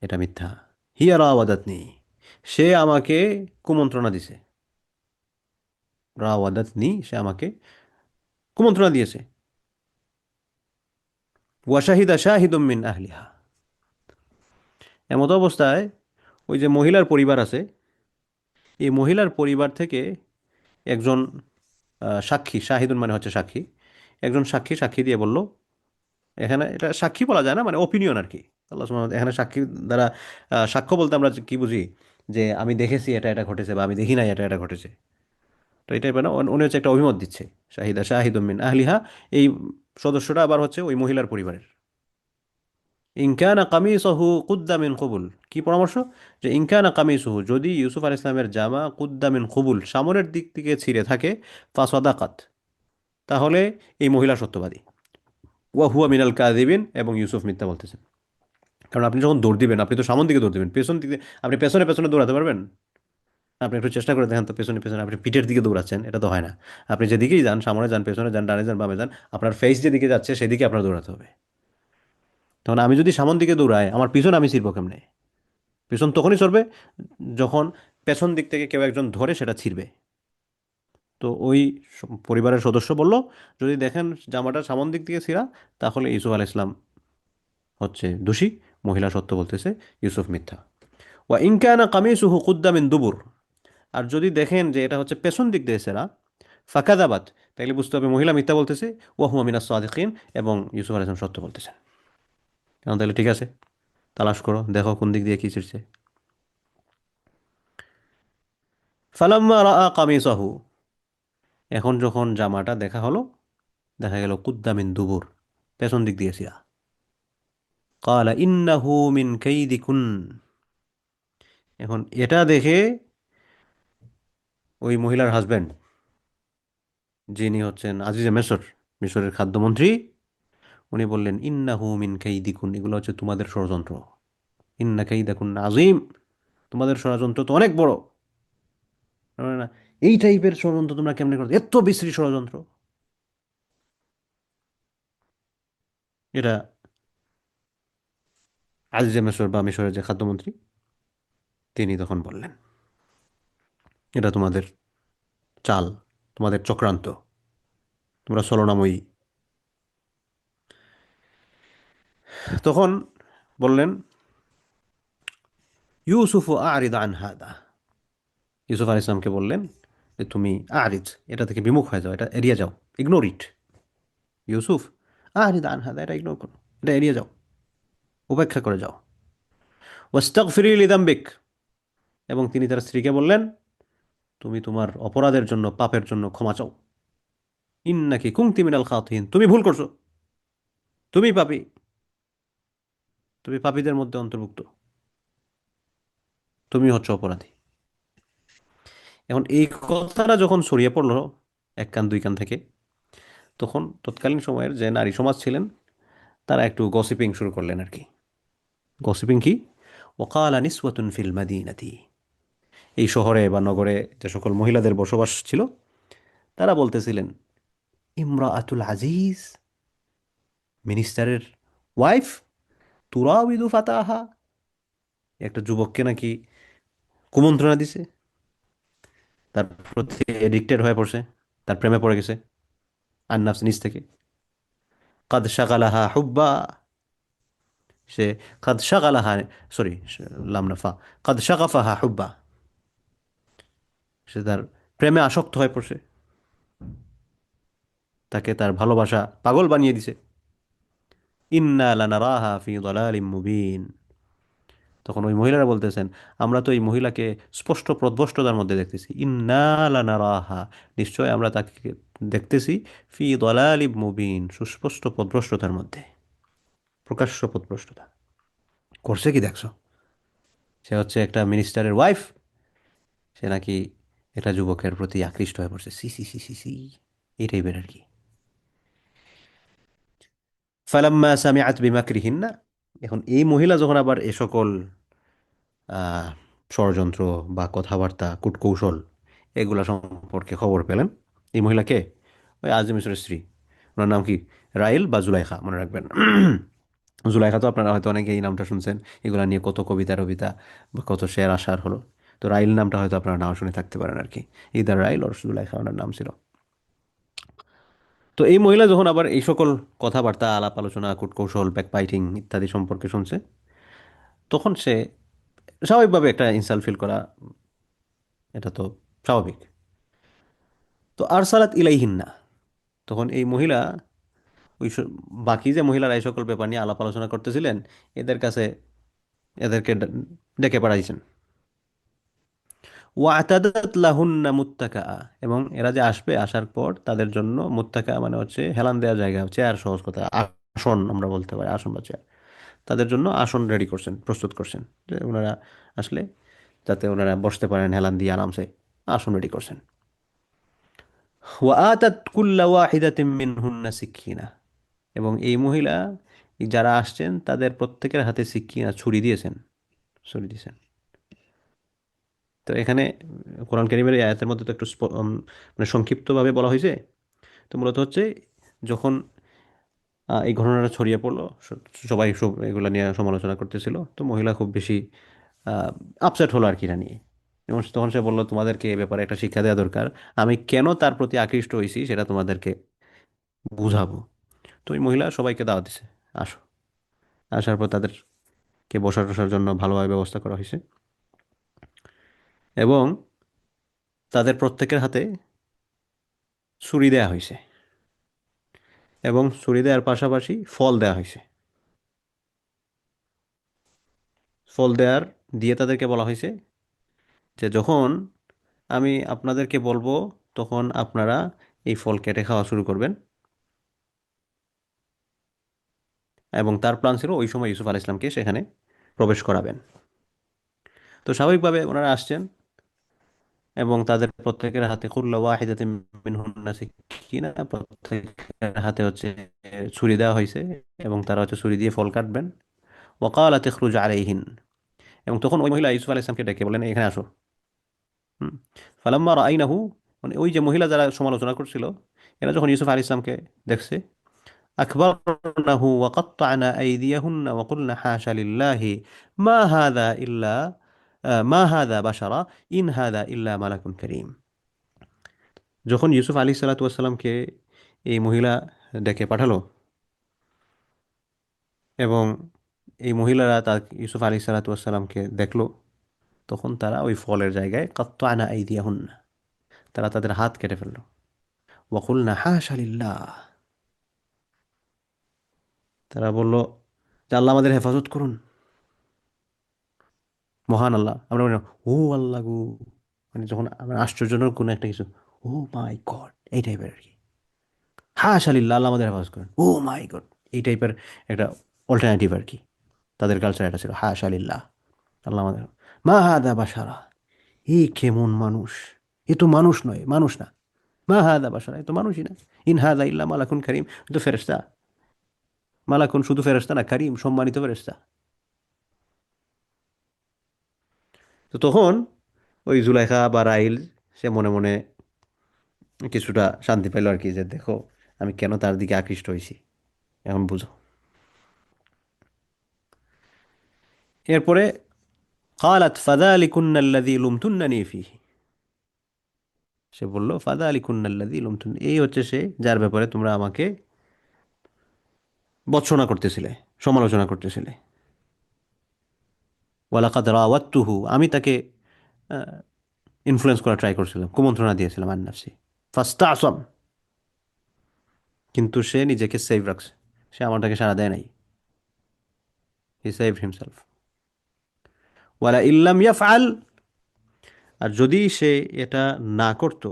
Speaker 2: এটা মিথ্যা। হিয়া রাওয়াদাতনি, সে আমাকে কুমন্ত্রণা দিছে। রাওয়াদাতনি, সে আমাকে কুমন্ত্রণা দিয়েছে। ওয়াশাহিদা শাহিদুম মিন আহলিহা, এমত অবস্থায় ওই যে মহিলার পরিবার আছে, এই মহিলার পরিবার থেকে একজন সাক্ষী, শাহিদুন মানে হচ্ছে সাক্ষী, একজন সাক্ষী সাক্ষী দিয়ে বলল, এখানে এটা সাক্ষী বলা যায় না, মানে ওপিনিয়ন আর কি। আল্লাহ সুবহানাহু ওয়া তাআলা এখানে সাক্ষী দ্বারা, সাক্ষ্য বলতে আমরা কি বুঝি, যে আমি দেখেছি এটা এটা ঘটেছে, বা আমি দেখি নাই এটা এটা ঘটেছে। তো এটাই মানে উনি হচ্ছে একটা অভিমত দিচ্ছে। শাহিদা শাহিদুম মিন আহলিহা, এই সদস্যটা আবার হচ্ছে ওই মহিলার পরিবারের। ইনকানা কামিসহু কুদ্দা মিন কুবুল, কি পরামর্শ? যে ইনকানা কামিসহু, যদি ইউসুফ আলাইহিস সালামের জামা কুদ্দা মিন কুবুল, সামনের দিক থেকে ছিঁড়ে থাকে, ফাসাদাকাত, তাহলে এই মহিলা সত্যবাদী। ওয়া হুয়া মিনাল কাযিবিন, এবং ইউসুফ মিথ্যা বলতেছেন। কারণ আপনি যখন দৌড় দিবেন, আপনি তো সামন দিকে দৌড় দিবেন, পেছন দিকে আপনি পেছনে পেছনে দৌড়াতে পারবেন? আপনি একটু চেষ্টা করে দেখেন তো, পেছনে পেছনে আপনি পিঠের দিকে দৌড়াচ্ছেন, এটা তো হয় না। আপনি যেদিকেই যান, সামনে যান, পেছনে যান, ডানে যান, বামে যান, আপনার ফেস যেদিকে যাচ্ছে সেদিকে আপনার দৌড়াতে হবে। তখন আমি যদি সামন দিকে দৌড়াই, আমার পিছন আমি ছিড়বো কেমনে? পিছন তখনই সরবে যখন পেছন দিক থেকে কেউ একজন ধরে সেটা ছিঁড়বে। তো ওই পরিবারের সদস্য বলল, যদি দেখেন জামাটা সামন দিক থেকে ছিঁড়া, তাহলে ইউসুফ আলাইহিস সালাম হচ্ছে দোষী, মহিলা সত্য বলতেছে, ইউসুফ মিথ্যা। ওয়া ইন কানা কামিসুহু কুদ্দা মিন দুবুর, আর যদি দেখেন যে এটা হচ্ছে পেছন দিক দিয়ে ছেঁড়া, ফাকাদাবাত, তাইলে বুঝতে হবে মহিলা মিথ্যা বলতেছে, ওয়া হুয়া মিনাস সাদিকিন, এবং ইউসুফ আলাইহিস সালাম সত্য বলতেছেন। এখন তাহলে ঠিক আছে, তালাশ করো, দেখো কোন দিক দিয়ে কি ছিঁড়ছে। ফালাম্মা রাআ কামিসাহু, এখন যখন জামাটা দেখা হলো, দেখা গেল কুদ্দা মিন দুবুর, পেছন দিক দিয়ে ছিঁড়া। ক্বালা ইন্নাহু মিন কাইদিকুন, এখন এটা দেখে ওই মহিলার হাজবেন্ড, যিনি হচ্ছেন আজিজে মেসর, মিশরের খাদ্যমন্ত্রী, উনি বললেন, ইন্নাহু মিন কাইদিকুন, এগুলো হচ্ছে তোমাদের ষড়যন্ত্র। ইন্না কাইদাকুন আজিম, তোমাদের ষড়যন্ত্র তো অনেক বড়। মানে না, এই টাইপের ষড়যন্ত্র তোমরা কেমনে করো, এত বিশ্রী ষড়যন্ত্র। এটা আজিজে মেসর বা মিশরের যে খাদ্যমন্ত্রী, তিনি তখন বললেন, এটা তোমাদের চাল, তোমাদের চক্রান্ত, তোমরা ছলনাময়ী। তখন বললেন, ইউসুফ আরিদ আন হাদা, ইউসুফ আলাইহিস সালামকে বললেন যে তুমি আরিদ, এটা থেকে বিমুখ হয়ে যাও, এটা এড়িয়ে যাও, ইগনোর ইট। ইউসুফ আরিদ আন হাদা, এটা ইগনোর করো, এটা এড়িয়ে যাও, উপেক্ষা করে যাও। ওয়াস্তাগফিরি লিযামবিক, এবং তিনি তার স্ত্রীকে বললেন, তুমি তোমার অপরাধের জন্য, পাপের জন্য ক্ষমা চাও। ইন্নাকি কুনতি মিনাল খাতিন, তুমি ভুল করছো, তুমি পাপী, তুমি পাপীদের মধ্যে অন্তর্ভুক্ত, তুমি হচ্ছে অপরাধী। এখন এই কথাটা যখন ছড়িয়ে পড়লো এক কান দুই কান থেকে, তখন তৎকালীন সময়ের যে নারী সমাজ ছিলেন, তারা একটু গসিপিং শুরু করলেন আর কি। গসিপিং কি? ওয়াকালা নিসওয়াতুন ফিল মাদিনাতি, এই শহরে বা নগরে যে সকল মহিলাদের বসবাস ছিল, তারা বলতেছিলেন, ইমরাআতুল আজিজ, মিনিস্টারের ওয়াইফ, তুরাউইদু ফাতাহা, একটা যুবককে নাকি কুমন্ত্রণা দিছে, তার প্রতি এডিক্টেড হয়ে পড়ছে, তার প্রেমে পড়ে গেছে, আর নাফস নিজ থেকে। কাদ শাগালাহা হুব্বা, সে কাদ শাগালাহা, সরি, লাম না ফা, কাদ শাগাফাহা হুব্বা, সে তার প্রেমে আসক্ত হয়ে পড়ছে, তাকে তার ভালোবাসা পাগল বানিয়ে দিছে। ইন্না লানারাহা ফি দালালিম মুবিন, তখন ওই মহিলারা বলতেছেন, আমরা তো এই মহিলাকে স্পষ্ট পথভ্রষ্টতার মধ্যে দেখতেছি। ইন্না লানারাহা, নিশ্চয় আমরা তাকে দেখতেছি, ফি দালালিম মুবিন, সুস্পষ্ট পথভ্রষ্টতার মধ্যে, প্রকাশ্য পথভ্রষ্টতা। করছে কি দেখছো? সে হচ্ছে একটা মিনিস্টারের ওয়াইফ, সে নাকি একটা যুবকের প্রতি আকৃষ্ট হয়ে পড়ছে, C C C C C, এই টাইপের আর কি। ফালাম্মা সামিআত বিমাকরিহিন্না, এখন এই মহিলা যখন আবার এ সকল আহ, ষড়যন্ত্র বা কথাবার্তা, কূটকৌশল, এগুলা সম্পর্কে খবর পেলেন, এই মহিলাকে, ওই আজিম মিশরের স্ত্রী, ওনার নাম কি, রাইল বা জুলাইখা, মনে রাখবেন। জুলাইখা তো আপনারা হয়তো অনেকে এই নামটা শুনছেন, এগুলা নিয়ে কত কবিতা টবিতা বা কত শের আশার হলো। তো রাইল নামটা হয়তো আপনারা নাও শুনে থাকতে পারেন আর কি, ইদার রাইল ওর জুলাইখা ওনার নাম ছিল। তো এই মহিলা যখন আবার এই সকল কথাবার্তা, আলাপ আলোচনা, কূটকৌশল, ব্যাকবাইটিং ইত্যাদি সম্পর্কে শুনছে, তখন সে স্বাভাবিকভাবে একটা ইনসাল্ট ফিল করা, এটা তো স্বাভাবিক। তো আরসালাত ইলাইহিন্না, তখন এই মহিলা ওই বাকি যে মহিলারা এই সকল ব্যাপার নিয়ে আলাপ আলোচনা করতেছিলেন, এদের কাছে এদেরকে ডেকে পাঠাইছেন। ওয়াতাদাত লাহুন্না মুত্তাকা, এবং এরা যে আসবে, আসার পর তাদের জন্য মুত্তাকা মানে হচ্ছে হেলান দেওয়ার জায়গা, চেয়ার, সহজ কথা, আসন আমরা বলতে পারি, আসন বা চেয়ার, তাদের জন্য আসন রেডি করছেন, প্রস্তুত করছেন, যে ওনারা আসলে যাতে ওনারা বসতে পারেন হেলান দিয়ে আরামসে, আসন রেডি করছেন। ওয়া আতাত কুল্লা ওয়াহিদাতিন মিনহুন্না সিক্কিনা, এবং এই মহিলা যারা আসছেন তাদের প্রত্যেকের হাতে সিক্কিনা, ছুরি দিয়েছেন, ছুরি দিয়েছেন। তো এখানে কোরআন কারীমের এই আয়াতের মধ্যে তো একটু মানে সংক্ষিপ্তভাবে বলা হয়েছে। তো মূলত হচ্ছে যখন এই ঘটনাটা ছড়িয়ে পড়লো, সবাই সব এগুলা নিয়ে সমালোচনা করতেছিল, তো মহিলা খুব বেশি আপসেট হলো আর কি এটা নিয়ে। এবং তখন সে বললো, তোমাদেরকে এ ব্যাপারে একটা শিক্ষা দেওয়া দরকার, আমি কেন তার প্রতি আকৃষ্ট হয়েছি সেটা তোমাদেরকে বুঝাবো। তো ওই মহিলা সবাইকে দাওয়াত দিছে, আসো। আসার পর তাদেরকে বসার টসার জন্য ভালোভাবে ব্যবস্থা করা হয়েছে, এবং তাদের প্রত্যেকের হাতে ছুরি দেয়া হয়েছে, এবং ছুরি দেওয়ার পাশাপাশি ফল দেওয়া হয়েছে। ফল দেওয়ার দিয়ে তাদেরকে বলা হয়েছে যে যখন আমি আপনাদেরকে বলবো তখন আপনারা এই ফল কেটে খাওয়া শুরু করবেন। এবং তার প্ল্যান ছিল ওই সময় ইউসুফ আলাইহিস সালামকে সেখানে প্রবেশ করাবেন। তো স্বাভাবিকভাবে ওনারা আসছেন, এবং তাদের প্রত্যেকের হাতে কুল্লা ওয়াহিদাতিন মিনহুন্না সিক্কিনা, প্রত্যেকের হাতে হচ্ছে ছুরি দেওয়া হয়েছে, এবং তারা হচ্ছে ছুরি দিয়ে ফল কাটবেন। ওয়াকালাত ইখরুজ আলাইহিন, এবং তখন ওই মহিলা ইউসুফ আলাইহিস সালামকে ডেকে বলেন, এখানে আসো। হুম। ফালাম্মা রাআইনাহু, মানে ওই যে মহিলা যারা সমালোচনা করছিল, এরা যখন ইউসুফ আলাইহিস সালামকে দেখছে, আকবারনাহু ওয়া কাত্তা'না আইদিয়াহুন্না ওয়া কুলনা হাশা লিল্লাহি মা হাযা ইল্লা মা হাযা বাশারা ইন হাযা ইল্লা মালাকুন কারীম। যখন ইউসুফ আলাইহিস সালাতু ওয়াস সালামকে এই মহিলা ডেকে পাঠালো, এবং এই মহিলারা তার ইউসুফ আলাইহিস সালাতু ওয়াস সালামকে দেখলো, তখন তারা ওই ফলের জায়গায় কাত্তা'না আইদিয়াহুন্না, তারা তাদের হাত কেটে ফেললো। ওয়া কুলনা হাশা লিল্লাহ, তারা বলল যে আল্লাহ আমাদের হেফাজত করুন, মহান আল্লাহ। আমরা বলি না, ও আল্লাহ গো, মানে যখন আমরা আশ্চর্যজনক কোনো একটা কিছু, ও মাই গড, এই টাইপের আর কি। হ্যাঁ শালিল্লাহ, আল্লাহ আমাদের হেফাজত করেন, ও মাই গড, এই টাইপের একটা অল্টারনেটিভ আর কি। তাদের কালচার এটা ছিল, হ্যাঁ শালিল্লাহ, আল্লাহ আমাদের। মা হাদা বাসারা, এ কেমন মানুষ, এ তো মানুষ নয়, মানুষ না। মা হাদা বাসারা, এ তো মানুষই না। ইন হাদা ইল্লা মালাকুন করিম, এ তো ফেরেশতা। মালাকুন শুধু ফেরেশতা না, করিম সম্মানিত ফেরেশতা। তো তখন ওই জুলাইখা বা রাইল, সে মনে মনে কিছুটা শান্তি পাইল আর কি, যে দেখো আমি কেন তার দিকে আকৃষ্ট হয়েছি, এখন বুঝো। এরপরে قالت فذلكن الذي لمتنني فيه, সে বলল ফাদালিকুন আল্লাযী লুমতুন, এই হচ্ছে সে যার ব্যাপারে তোমরা আমাকে ভৎসনা করতেছিলে, সমালোচনা করতেছিলে। ওয়ালাকাদ রাওয়াত্তুহু, আমি তাকে ইনফ্লুয়েন্স করা ট্রাই করছিলাম, কুমন্ত্রণা দিয়েছিলাম আন নাফসি ফাস্তাসাম, কিন্তু সে নিজেকে সেভ রাখছে, সে আমারটাকে সাড়া দেয় নাই। হি সেভড হিমসেলফ। ওয়ালা ইল্লাম ইয়াফআল, আর যদি সে এটা না করতো,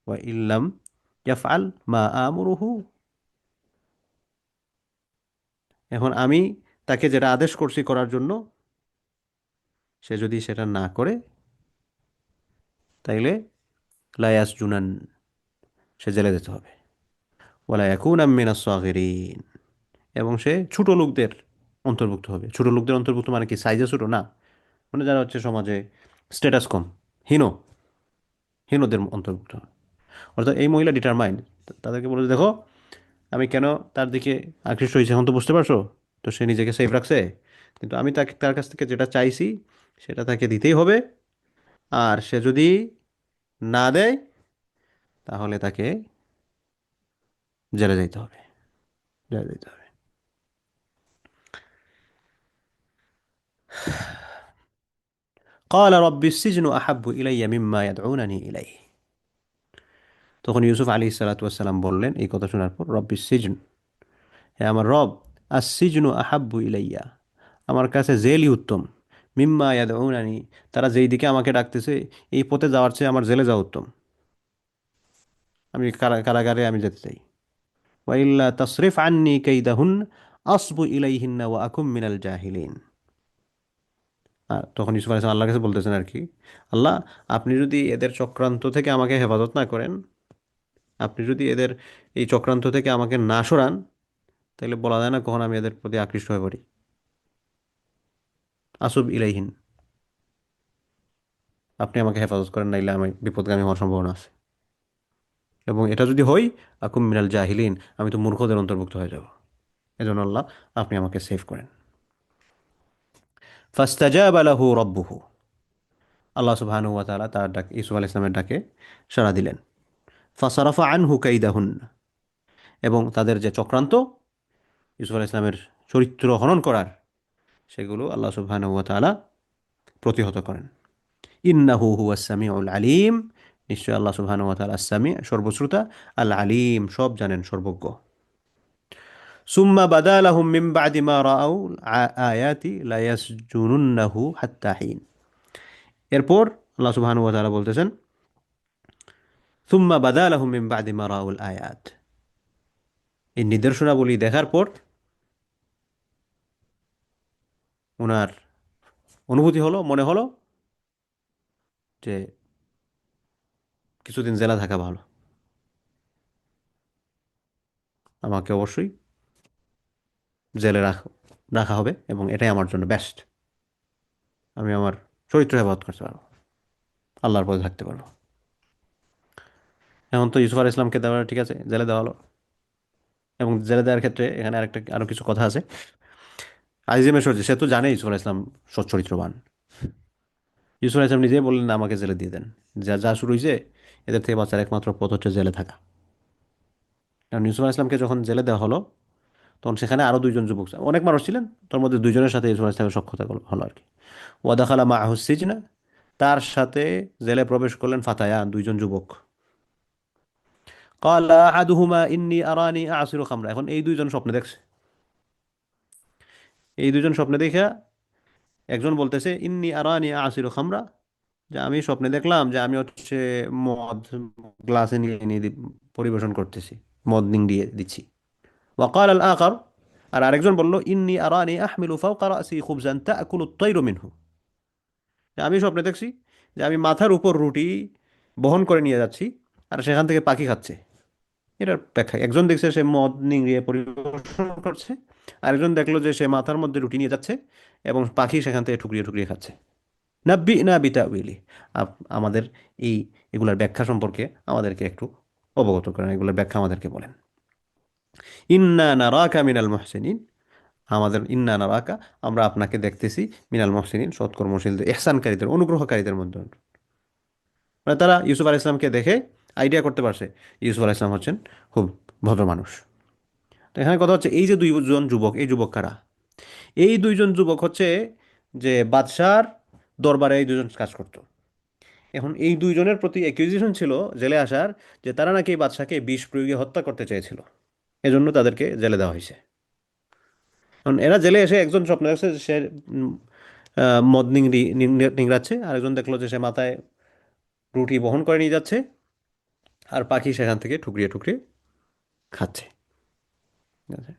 Speaker 2: ওয়া ইল্লাম ইয়াফআল মা আমুরুহু, এখন আমি তাকে যেটা আদেশ করছি করার জন্য, সে যদি সেটা না করে, তাইলে লায়াস জুনান, সে জেলে যেতে হবে। ওয়ালা ইয়াকুনা মিনাস সাগিরিন, এবং সে ছোট লোকদের অন্তর্ভুক্ত হবে। ছোট লোকদের অন্তর্ভুক্ত মানে কি, সাইজে ছোট না, মানে যারা হচ্ছে সমাজে স্ট্যাটাস কম, হীন, হীনদের অন্তর্ভুক্ত হবে। অর্থাৎ এই মহিলা ডিটারমাইন্ড, তাদেরকে বলে যে, দেখো আমি কেন তার দিকে আকৃষ্ট হয়েছি, এখন তো বুঝতে পারছো। তো সে নিজেকে সেফ রাখছে, কিন্তু আমি তাকে, তার কাছ থেকে যেটা চাইছি সেটা তাকে দিতেই হবে। আর সে যদি না দেয়, তাহলে তাকে জেলে যাইতে হবে, জেলে যাইতে হবে। قال رب السجن أحب إلي مما يدعونني إليه, তখন ইউসুফ আলী সালাতাম বললেন এই কথা শোনার পর, রব্বি সিজন, হে আমার রব, আসিজনু আহাব্বু ইলাইয়া, আমার কাছে জেলই উত্তম, মিম্মা ইয়াদউনানি, তারা যেই দিকে আমাকে ডাকতেছে এই পথে যাওয়ার চেয়ে আমার জেলে যাওয়া উত্তম। আমি কারাগারে আমি যেতে চাই। ওয়াইল্লা তাসরিফ আন্নি কাইদাহুন আসবু ইলাইহিন্না ওয়া আকুম মিনাল জাহিলিন, আর তখন ইউসুফ আলাইহিস সালাম আল্লাহর কাছে বলতেছেন আর কি, আল্লাহ, আপনি যদি এদের চক্রান্ত থেকে আমাকে হেফাজত না করেন, আপনি যদি এদের এই চক্রান্ত থেকে আমাকে না সরান, তাহলে বলা যায় না কখন আমি এদের প্রতি আকৃষ্ট হয়ে পড়ি। আসুব ইলাইহিন, আপনি আমাকে হেফাজত করেন, নাইলে আমি বিপদগামী হওয়ার সম্ভাবনা আছে। এবং এটা যদি হই, আকুম মিনাল জাহিলিন, আমি তো মূর্খদের অন্তর্ভুক্ত হয়ে যাব। এজন্য আল্লাহ, আপনি আমাকে সেভ করেন। ফাস্তাজাবা লাহু রব্বুহু, আল্লাহ সুবহানাহু ওয়া তাআলা তার ডাক, ইউসুফ আলাইহিস সালামের ডাকে সাড়া দিলেন। ফাসারাফা আনহু কাইদাহুন, এবং তাদের যে চক্রান্ত ইউসুফ আলাইহিস সালামের চরিত্র হনন করার, সেগুলো আল্লাহ সুবহানাহু ওয়া তাআলা প্রতিহত করেন। ইন্নাহু হুয়াস সামিউল আলিম, নিশ্চয় আল্লাহ সুবহানাহু ওয়া তাআলা আস-সামি, সর্বশ্রোতা, আল আলিম, সব জানেন, সর্বজ্ঞ। সুম্মা বাদা লাহুম মিন বাদি মা রাআউ আয়াতি লা ইয়াসজুনুন্নাহু হাত্তা হিন। এরপর আল্লাহ সুবহানাহু ওয়া তাআলা বলতেছেন, সুম্মা বাদা লাহুম মিন বাদি মা রাআউল আয়াত, এই নিদর্শনাবলী দেখার পর ওনার অনুভূতি হলো, মনে হলো যে কিছুদিন জেলা থাকা ভালো, আমাকে অবশ্যই জেলে রাখা হবে, এবং এটাই আমার জন্য বেস্ট। আমি আমার চরিত্র হেফাজত করতে পারবো, আল্লাহর পথে থাকতে পারবো। এখন তো ইউসুফ আলাইহিস ইসলামকে দেওয়া, ঠিক আছে, জেলে দেওয়া হলো। এবং জেলে দেওয়ার ক্ষেত্রে এখানে আরো কিছু কথা আছে। আজিজে মিশর, সে তো জানে ইউসুফ আলাইহিস ইসলাম সচ্চরিত্রবান। ইউসুফ আলাইহিস ইসলাম নিজেই বললেন, আমাকে জেলে দিয়ে দেন, যা যা শুরু হয়েছে, এদের থেকে বাঁচার একমাত্র পথ হচ্ছে জেলে থাকা। কারণ ইউসুফ আলাইহিস ইসলামকে যখন জেলে দেওয়া হলো, তখন সেখানে আরো দুইজন যুবক, অনেক মানুষ ছিলেন, তার মধ্যে দুইজনের সাথে ইউসুফ আলাইহিস ইসলামের সখ্যতা হলো আর কি। ওয়াদাখালা মাআহুস সিজনা, তার সাথে জেলে প্রবেশ করলেন ফাতায়া, দুইজন যুবক। ক্বালা আহাদুহুমা ইন্নী আরানি আ'সিরু খামরা, এখন এই দুইজন স্বপ্নে দেখছে। এই দুইজন স্বপ্নে দেখা একজন বলতেছে, ইন্নী আরানি আ'সিরু খামরা, যে আমি স্বপ্নে দেখলাম যে আমি হচ্ছে মদ গ্লাসে নিয়ে নিয়ে পরিবেশন করতেছি, মদ দিয়ে দিচ্ছি। ওয়াকাল আল আকার, আর আরেকজন বলল, ইন্নী আরানি আহমিলু ফাওকা রাসি খুবজান তাকুলু আত-তায়রু মিনহু, যে আমি স্বপ্নে দেখছি যে আমি মাথার উপর রুটি বহন করে নিয়ে যাচ্ছি, আর সেখান থেকে পাখি খাচ্ছে। এটার ব্যাখ্যা, একজন দেখছে সে মদ নিংড়িয়ে পরিবেশন করছে, আরেকজন দেখলো যে সে মাথার মধ্যে রুটি নিয়ে যাচ্ছে এবং পাখি সেখান থেকে ঠুকরিয়ে ঠুকরিয়ে খাচ্ছে। নাব্বি না বিতা উইলি, আমাদের এই এগুলার ব্যাখ্যা সম্পর্কে আমাদেরকে একটু অবগত করেন, এগুলোর ব্যাখ্যা আমাদেরকে বলেন। ইন্না নারাকা মিনাল মুহসিনিন, আমাদের ইন্না নারাকা, আমরা আপনাকে দেখতেছি, মিনাল মুহসিনিন, সৎকর্মশীলদের, ইহসানকারীদের, অনুগ্রহকারীদের মধ্যে। মানে তারা ইউসুফ আলাইহিস ইসলামকে দেখে আইডিয়া করতে পারছে ইউসুফ আলাইহিস ইসলাম হচ্ছেন খুব ভদ্র মানুষ। তো এখানে কথা হচ্ছে, এই যে দুইজন যুবক, এই যুবক কারা? এই দুইজন যুবক হচ্ছে যে বাদশার দরবারে এই দুজন কাজ করতো। এখন এই দুইজনের প্রতি অ্যাকিউজিশন ছিল জেলে আসার, যে তারা নাকি এই বাদশাকে বিষ প্রয়োগে হত্যা করতে চেয়েছিল, এজন্য তাদেরকে জেলে দেওয়া হয়েছে। কারণ এরা জেলে এসে, একজন স্বপ্ন দেখছে যে সে উম, মদ নিংড়াচ্ছে, আরেকজন দেখলো যে সে মাথায় রুটি বহন করে নিয়ে যাচ্ছে, আর পাখি সেখান থেকে ঠুকরিয়ে ঠুকরিয়ে খাচ্ছে। ঠিক আছে?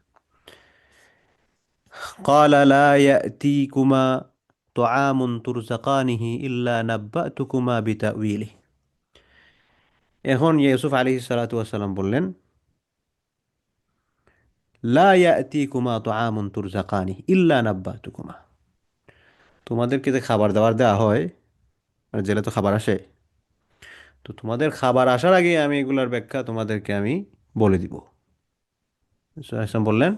Speaker 2: قال لا يأتيكما طعام ترزقانه إلا نبأتكما بتأويله। এখন ইউসুফ আলাইহিস সালাতু ওয়াস সালাম বললেন, লা ইয়াতিকুমা তুআমুন তুরজাকানিহি ইল্লা নাব্বাতুকুমা, তোমাদেরকে যে খাবার দাবার দেওয়া হয়, মানে জেলে তো খাবার আসে, তো তোমাদের খাবার আসার আগে আমি এগুলার ব্যাখ্যা তোমাদেরকে আমি বলে দিব। রাসূল সাল্লাল্লাহু আলাইহি ওয়াসাল্লাম বললেন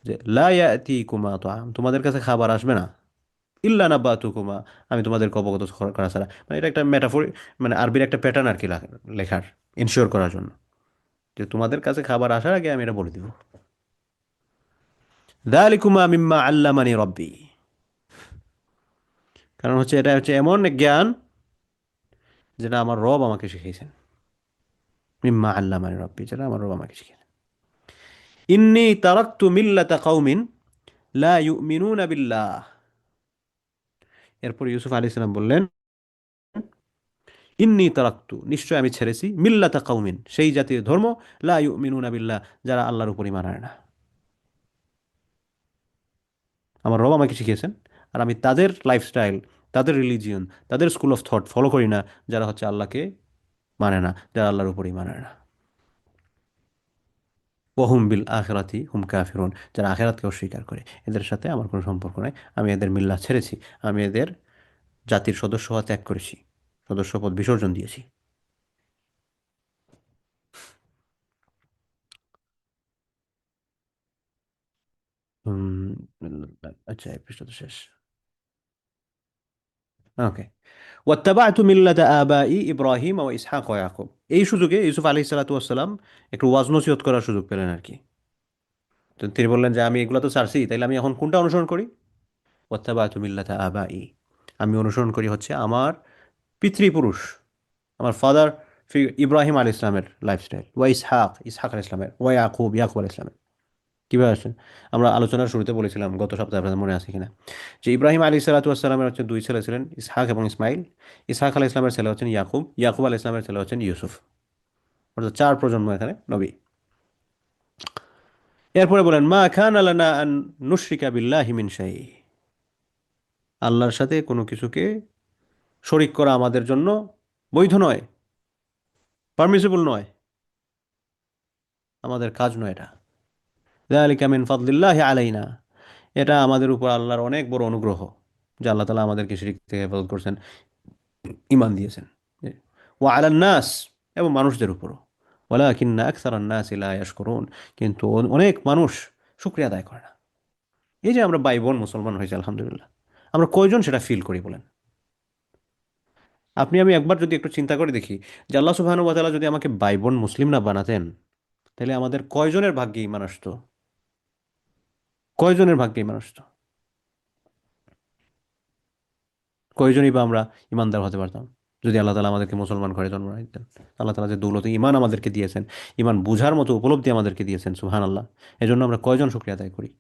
Speaker 2: যে লা ইয়াতিকুমা তুআম, তোমাদের কাছে খাবার আসবে না, ইল্লা নাব্বাতুকুমা, আমি তোমাদেরকে অবগত করা ছাড়া। মানে এটা একটা মেটাফোর, মানে আরবির একটা প্যাটার্ন আর কি, লেখার, ইনশিওর করার জন্য, যে তোমাদের কাছে খাবার আসার আগে আমি এটা বলে দিব। যালিকুমা মিম্মা আল্লামানি রব্বি, কারণ হচ্ছে এটা হচ্ছে এমন এক জ্ঞান যেটা আমার রব আমাকে শিখিয়েছেন। মিম্মা আল্লামানি রব্বি, যেটা আমার রব আমাকে শিখিয়েছেন। ইন্নী তারাকতু মিল্লাতা কওমিন লা ইউমিনুনা বিল্লাহ, এরপর ইউসুফ আলাইহিস সালাম বললেন, ইন্নী তারাকতু, নিশ্চয় আমি ছেড়েছি, মিল্লাতা কওমিন, সেই জাতির ধর্ম, লা ইউমিনুনা বিল্লাহ, যারা আল্লাহর উপর ঈমান আনে না। আমার রব আমাকে শিখিয়েছেন, আর আমি তাদের লাইফস্টাইল, তাদের রিলিজিয়ন, তাদের স্কুল অফ থট ফলো করি না, যারা হচ্ছে আল্লাহকে মানে না, যারা আল্লাহর উপরেই মানে না। ওহুম বিল আখেরাতি হুম কাফিরুন, যারা আখেরাতকে অস্বীকার করে, এদের সাথে আমার কোনো সম্পর্ক নাই, আমি এদের মিল্লাত ছেড়েছি, আমি এদের জাতির সদস্য হওয়া ত্যাগ করেছি, সদস্যপদ বিসর্জন দিয়েছি। হুম, আচ্ছা এই পৃষ্ঠা তো শেষ। ওকে। ওয়াত্তাবা'তু মিল্লাতা আবাই ইব্রাহিম ওয়া ইসহাক ওয়া ইয়াকুব। এই সুযোগে ইউসুফ আলাইহিস সালাতু ওয়াস সালাম একটু ওয়াজ নসিহত করার সুযোগ পেলেন আর কি। তো তিনি বললেন যে আমি এগুলো তো ছাড়ছি, তাইলে আমি এখন কোনটা অনুসরণ করি? ওয়াত্তাবা'তু মিল্লাতা আবাই, আমি অনুসরণ করি হচ্ছে আমার পিতৃপুরুষ, আমার ফাদার ইব্রাহিম আল ইসলামের লাইফস্টাইল, ওয়া ইসহাক, ইসহাক আল ইসলামের, ওয়া ইয়াকুব, ইয়াকুব আল ইসলামের। কীভাবে আসে? আমরা আলোচনার শুরুতে বলেছিলাম গত সপ্তাহে, আপনাদের মনে আছে কিনা, যে ইব্রাহিম আলী সালাতামের হচ্ছে দুই ছেলে ছিলেন, ইসহাক এবং ইসমাইল। ইসহাক আলাহ ইসলামের ছেলে হচ্ছেন ইয়াকুব, ইয়াকুব আলাহ ইসলামের ছেলে হচ্ছেন ইউসুফ। অর্থাৎ চার প্রজন্ম এখানে নবী। এরপরে বলেন মা খান আলানা আন নুশরিকা বিল্লাহি মিন শাই, আল্লাহর সাথে কোনো কিছুকে শরিক করা আমাদের জন্য বৈধ নয়, পারমিসিবল নয়, আমাদের কাজ নয় এটা। যালিকা মিন ফাদলিল্লাহি আলাইনা, এটা আমাদের উপর আল্লাহর অনেক বড় অনুগ্রহ, যে আল্লাহ তাআলা আমাদেরকে শিরক থেকে হেফাজত করছেন, ঈমান দিয়েছেন। ওয়া আলান নাস, এবং মানুষদের উপরও। ওয়ালাকিন্না আকসারান নাসি লা ইয়াশকুরুন, কিন্তু অনেক মানুষ শুকরিয়া আদায় করে না। এই যে আমরা ভাই বোন মুসলমান হয়েছি আলহামদুলিল্লাহ, আমরা কয়জন সেটা ফিল করি বলেন? আপনি আমি একবার যদি একটু চিন্তা করে দেখি, যে আল্লাহ সুবহানাহু ওয়া তাআলা যদি আমাকে ভাই বোন মুসলিম না বানাতেন, তাহলে আমাদের কয়জনের ভাগ্যে ঈমান আসতো? কয়জনের ভাগ্যে ঈমান আসতো? কয়জনই বা আমরা ইমানদার হতে পারতাম, যদি আল্লাহ তালা আমাদেরকে মুসলমান করে জন্ম দিতেন? আল্লাহ তালা যে দৌলতে ইমান আমাদেরকে দিয়েছেন, ইমান বুঝার মতো উপলব্ধি আমাদেরকে দিয়েছেন, সুবহান আল্লাহ। এজন্য আমরা কয়জন শুকরিয়া আদায় করি?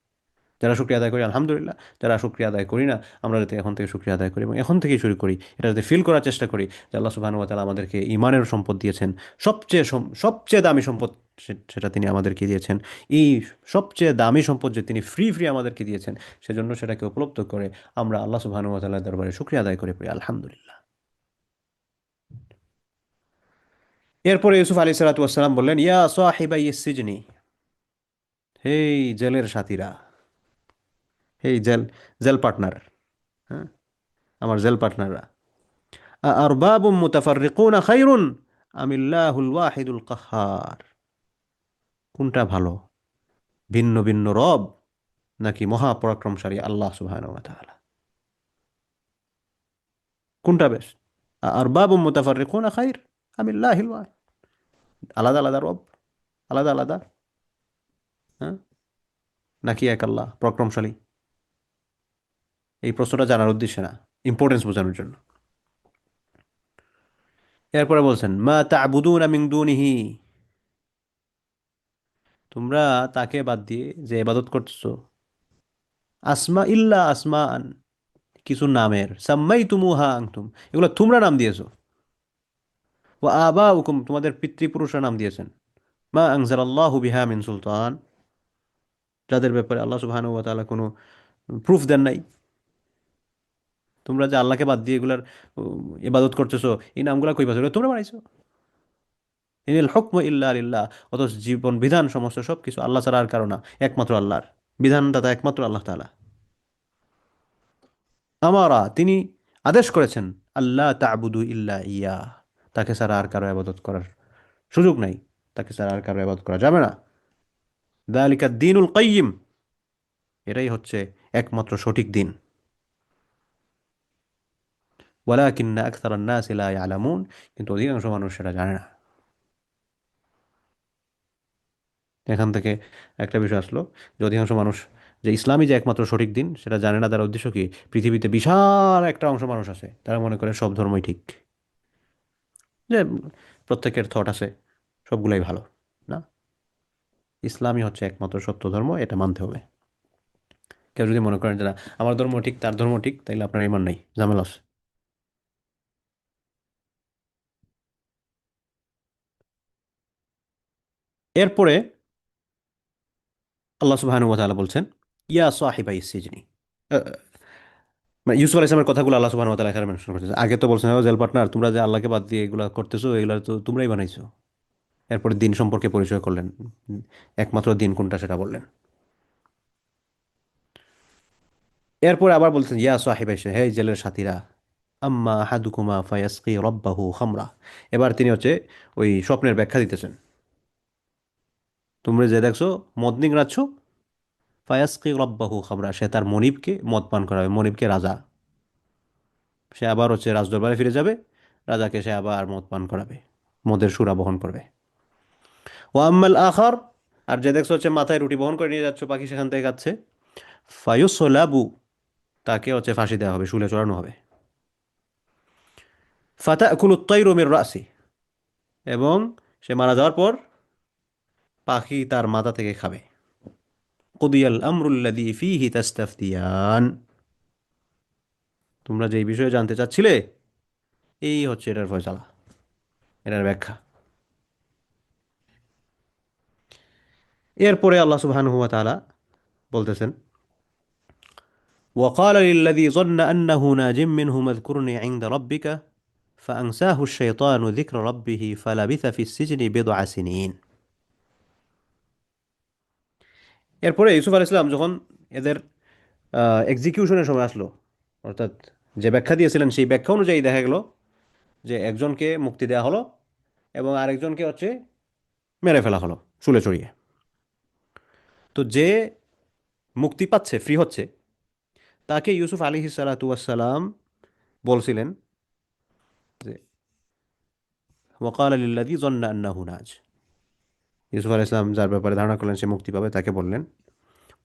Speaker 2: যারা শুকরিয়া আদায় করি আলহামদুলিল্লাহ, যারা শুকরিয়া আদায় করি না, আমরা যাতে এখন থেকে শুকরিয়া আদায় করি এবং এখন থেকেই শুরু করি, এটা যাতে ফিল করার চেষ্টা করি যে আল্লাহ সুবহানাহু ওয়া তাআলা আমাদেরকে ইমানের সম্পদ দিয়েছেন, সবচেয়ে দামি সম্পদ, সেটা তিনি আমাদেরকে দিয়েছেন। এই সবচেয়ে দামি সম্পদ যে তিনি ফ্রি ফ্রি আমাদেরকে দিয়েছেন, সেজন্য সেটাকে উপলব্ধ করে আমরা আল্লাহ সুবহানাহু ওয়া তাআলার দরবারে শুকরিয়া আদায় করে পড়ি আলহামদুলিল্লাহ। এরপরে ইউসুফ আলাইহিস সালাতু ওয়াস সালাম বললেন ইয়া সাহিবাই সিজনি, হেই জেলের সাথীরা, হেই জেল, জেল পার্টনার, হ্যাঁ, আমার জেল পার্টনাররা, আরবাবুম মুতাফাররিকুনা খায়রুন আমিল্লাহুল ওয়াহিদুল কাহ্হার, কোনটা ভালো, ভিন্ন ভিন্ন রব নাকি মহাপরাক্রমশালী আল্লাহ সুবহানাহু ওয়া তাআলা? কোনটা বেশ? আরবাবুম মুতাফাররিকুনা খায়র আমিল্লাহিল ওয়াহিদ, আলাদা আলাদা রব, আলাদা আলাদা, হ্যাঁ, নাকি এক আল্লাহ পরাক্রমশালী? এই প্রশ্নটা জানার উদ্দেশ্যে না, ইম্পর্টেন্স বোঝানোর জন্য। এরপরে বলছেন মা তা'বুদুনা মিন দুনিহি, তোমরা তাকে বাদ দিয়ে যে ইবাদত করতেছো, আসমা ইল্লা আসমান, কিছু নামের, সাম্মাইতুমুহা আনতুম, এগুলো তোমরা নাম দিয়েছো, ওয়া আবাউকুম, তোমাদের পিতৃপুরুষরা নাম দিয়েছেন, মা আনজালাল্লাহু বিহা মিন সুলতান, যাদের ব্যাপারে আল্লাহ সুবহানাহু ওয়া তাআলা কোনো প্রুফ দেন নাই। তোমরা যে আল্লাহকে বাদ দিয়ে এগুলার ইবাদত করতেছো, এই নামগুলা কই পাইছো? এগুলো তোমরা বানাইছো। ইনিল হুকমু ইল্লা লিল্লাহ, অথচ জীবন বিধান সমস্ত সবকিছু আল্লাহ ছাড়া আর কারো না, একমাত্র আল্লাহর। বিধানদাতা একমাত্র আল্লাহ তাআলা। আমারা, তিনি আদেশ করেছেন আল্লাহ তা'বুদু ইল্লা ইয়া, তাকে ছাড়া আর কারো ইবাদত করার সুযোগ নাই, তাকে ছাড়া আর কারো ইবাদত করা যাবে না। যালিকা দ্বীনুল কাইয়্যিম, এটাই হচ্ছে একমাত্র সঠিক দিন। ওয়ালাকিন্না আকসারান নাসি লা ইয়ালামুন, কিন্তু অধিকাংশ মানুষ সেটা জানে না। এখান থেকে একটা বিষয় আসলো, যে অধিকাংশ মানুষ যে ইসলামই যে একমাত্র সঠিক দিন সেটা জানে না, তার উদ্দেশ্য কি? পৃথিবীতে বিশাল একটা অংশ মানুষ আছে, তারা মনে করে সব ধর্মই ঠিক, যে প্রত্যেকের থট আছে, সবগুলাই ভালো। না, ইসলামই হচ্ছে একমাত্র সত্য ধর্ম, এটা মানতে হবে। কেউ যদি মনে করেন যে না আমার ধর্ম ঠিক, তার ধর্ম ঠিক, তাইলে আপনার ইমান নাই, ঝামেলা আছে। এরপরে আল্লাহ সুবহানাহু ওয়া তাআলা বলছেন ইয়া সাহিবাই সিজনি, মানে ইউসুফ আলাইহিস সালামের কথাগুলো আল্লাহ সুবহানাহু ওয়া তাআলা এখানে মেনশন করতেছে। আগে তো বলছেন, জেল পার্টনার, তোমরা যে আল্লাহকে বাদ দিয়ে এগুলো করতেছো, এগুলো তো তোমরাই বানাইছো। এরপরে দিন সম্পর্কে পরিচয় করলেন, একমাত্র দিন কোনটা সেটা বললেন। এরপরে আবার বলছেন, ইয়া সাহিবাই, হে জেলের সাথীরা, আম্মা আহাদুকুমা ফায়াসকি রব্বাহু খামরা। এবার তিনি হচ্ছে ওই স্বপ্নের ব্যাখ্যা দিতেছেন। তোমরা যে দেখছো মদ নিংড়াচ্ছ, ফায়াসকি রব্বাহু খামরা, সে তার মনিবকে মদ পান করাবে। মনিবকে রাজা, সে আবার হচ্ছে রাজদরবারে ফিরে যাবে, রাজাকে সে আবার মদ পান করাবে, মদের সুরা বহন করবে। ও আম্মাল আখার, আর যে দেখছো হচ্ছে মাথায় রুটি বহন করে নিয়ে যাচ্ছ, পাখি সেখান থেকে খাচ্ছে, ফায়ুসলাবু, তাকে হচ্ছে ফাঁসি দেওয়া হবে, শুলে চড়ানো হবে। ফাতাকুলুত তায়রু মির রাসি, এবং সে মারা যাওয়ার পর পাখি তার মাথা থেকে খাবে। কুদিয়াল আমরুল্লাযী ফীহি তাস্তাফতিয়ান, তোমরা যে এই বিষয়ে জানতে চাচ্ছিলে, এই হচ্ছে এটার ফয়সালা, এটার ব্যাখ্যা। এরপরে আল্লাহ সুবহানাহু ওয়া তাআলা বলতেছেন, وقال للذي ظن أنه ناج منهم اذكرني عند ربك فأنساه الشيطان ذكر ربه فلبث في السجن بضع سنين। এরপরে ইউসুফ আলাইহিস সালাম যখন এদের এক্সিকিউশনের সময় আসলো, অর্থাৎ যে ব্যাখ্যা দিয়েছিলেন সেই ব্যাখ্যা অনুযায়ী দেখা গেল যে একজনকে মুক্তি দেওয়া হলো এবং আরেকজনকে হচ্ছে মেরে ফেলা হলো শুলে চড়িয়ে। তো যে মুক্তি পাচ্ছে, ফ্রি হচ্ছে, তাকে ইউসুফ আলাইহিস সালাতু ওয়াস সালাম বলছিলেন যে, ওয়াকালা লিল্লাযী যন্না আন্নাহু নাজ, ইউসুফ আলাইহিস সালাম যার ব্যাপারে ধারণা করলেন সে মুক্তি পাবে, তাকে বললেন,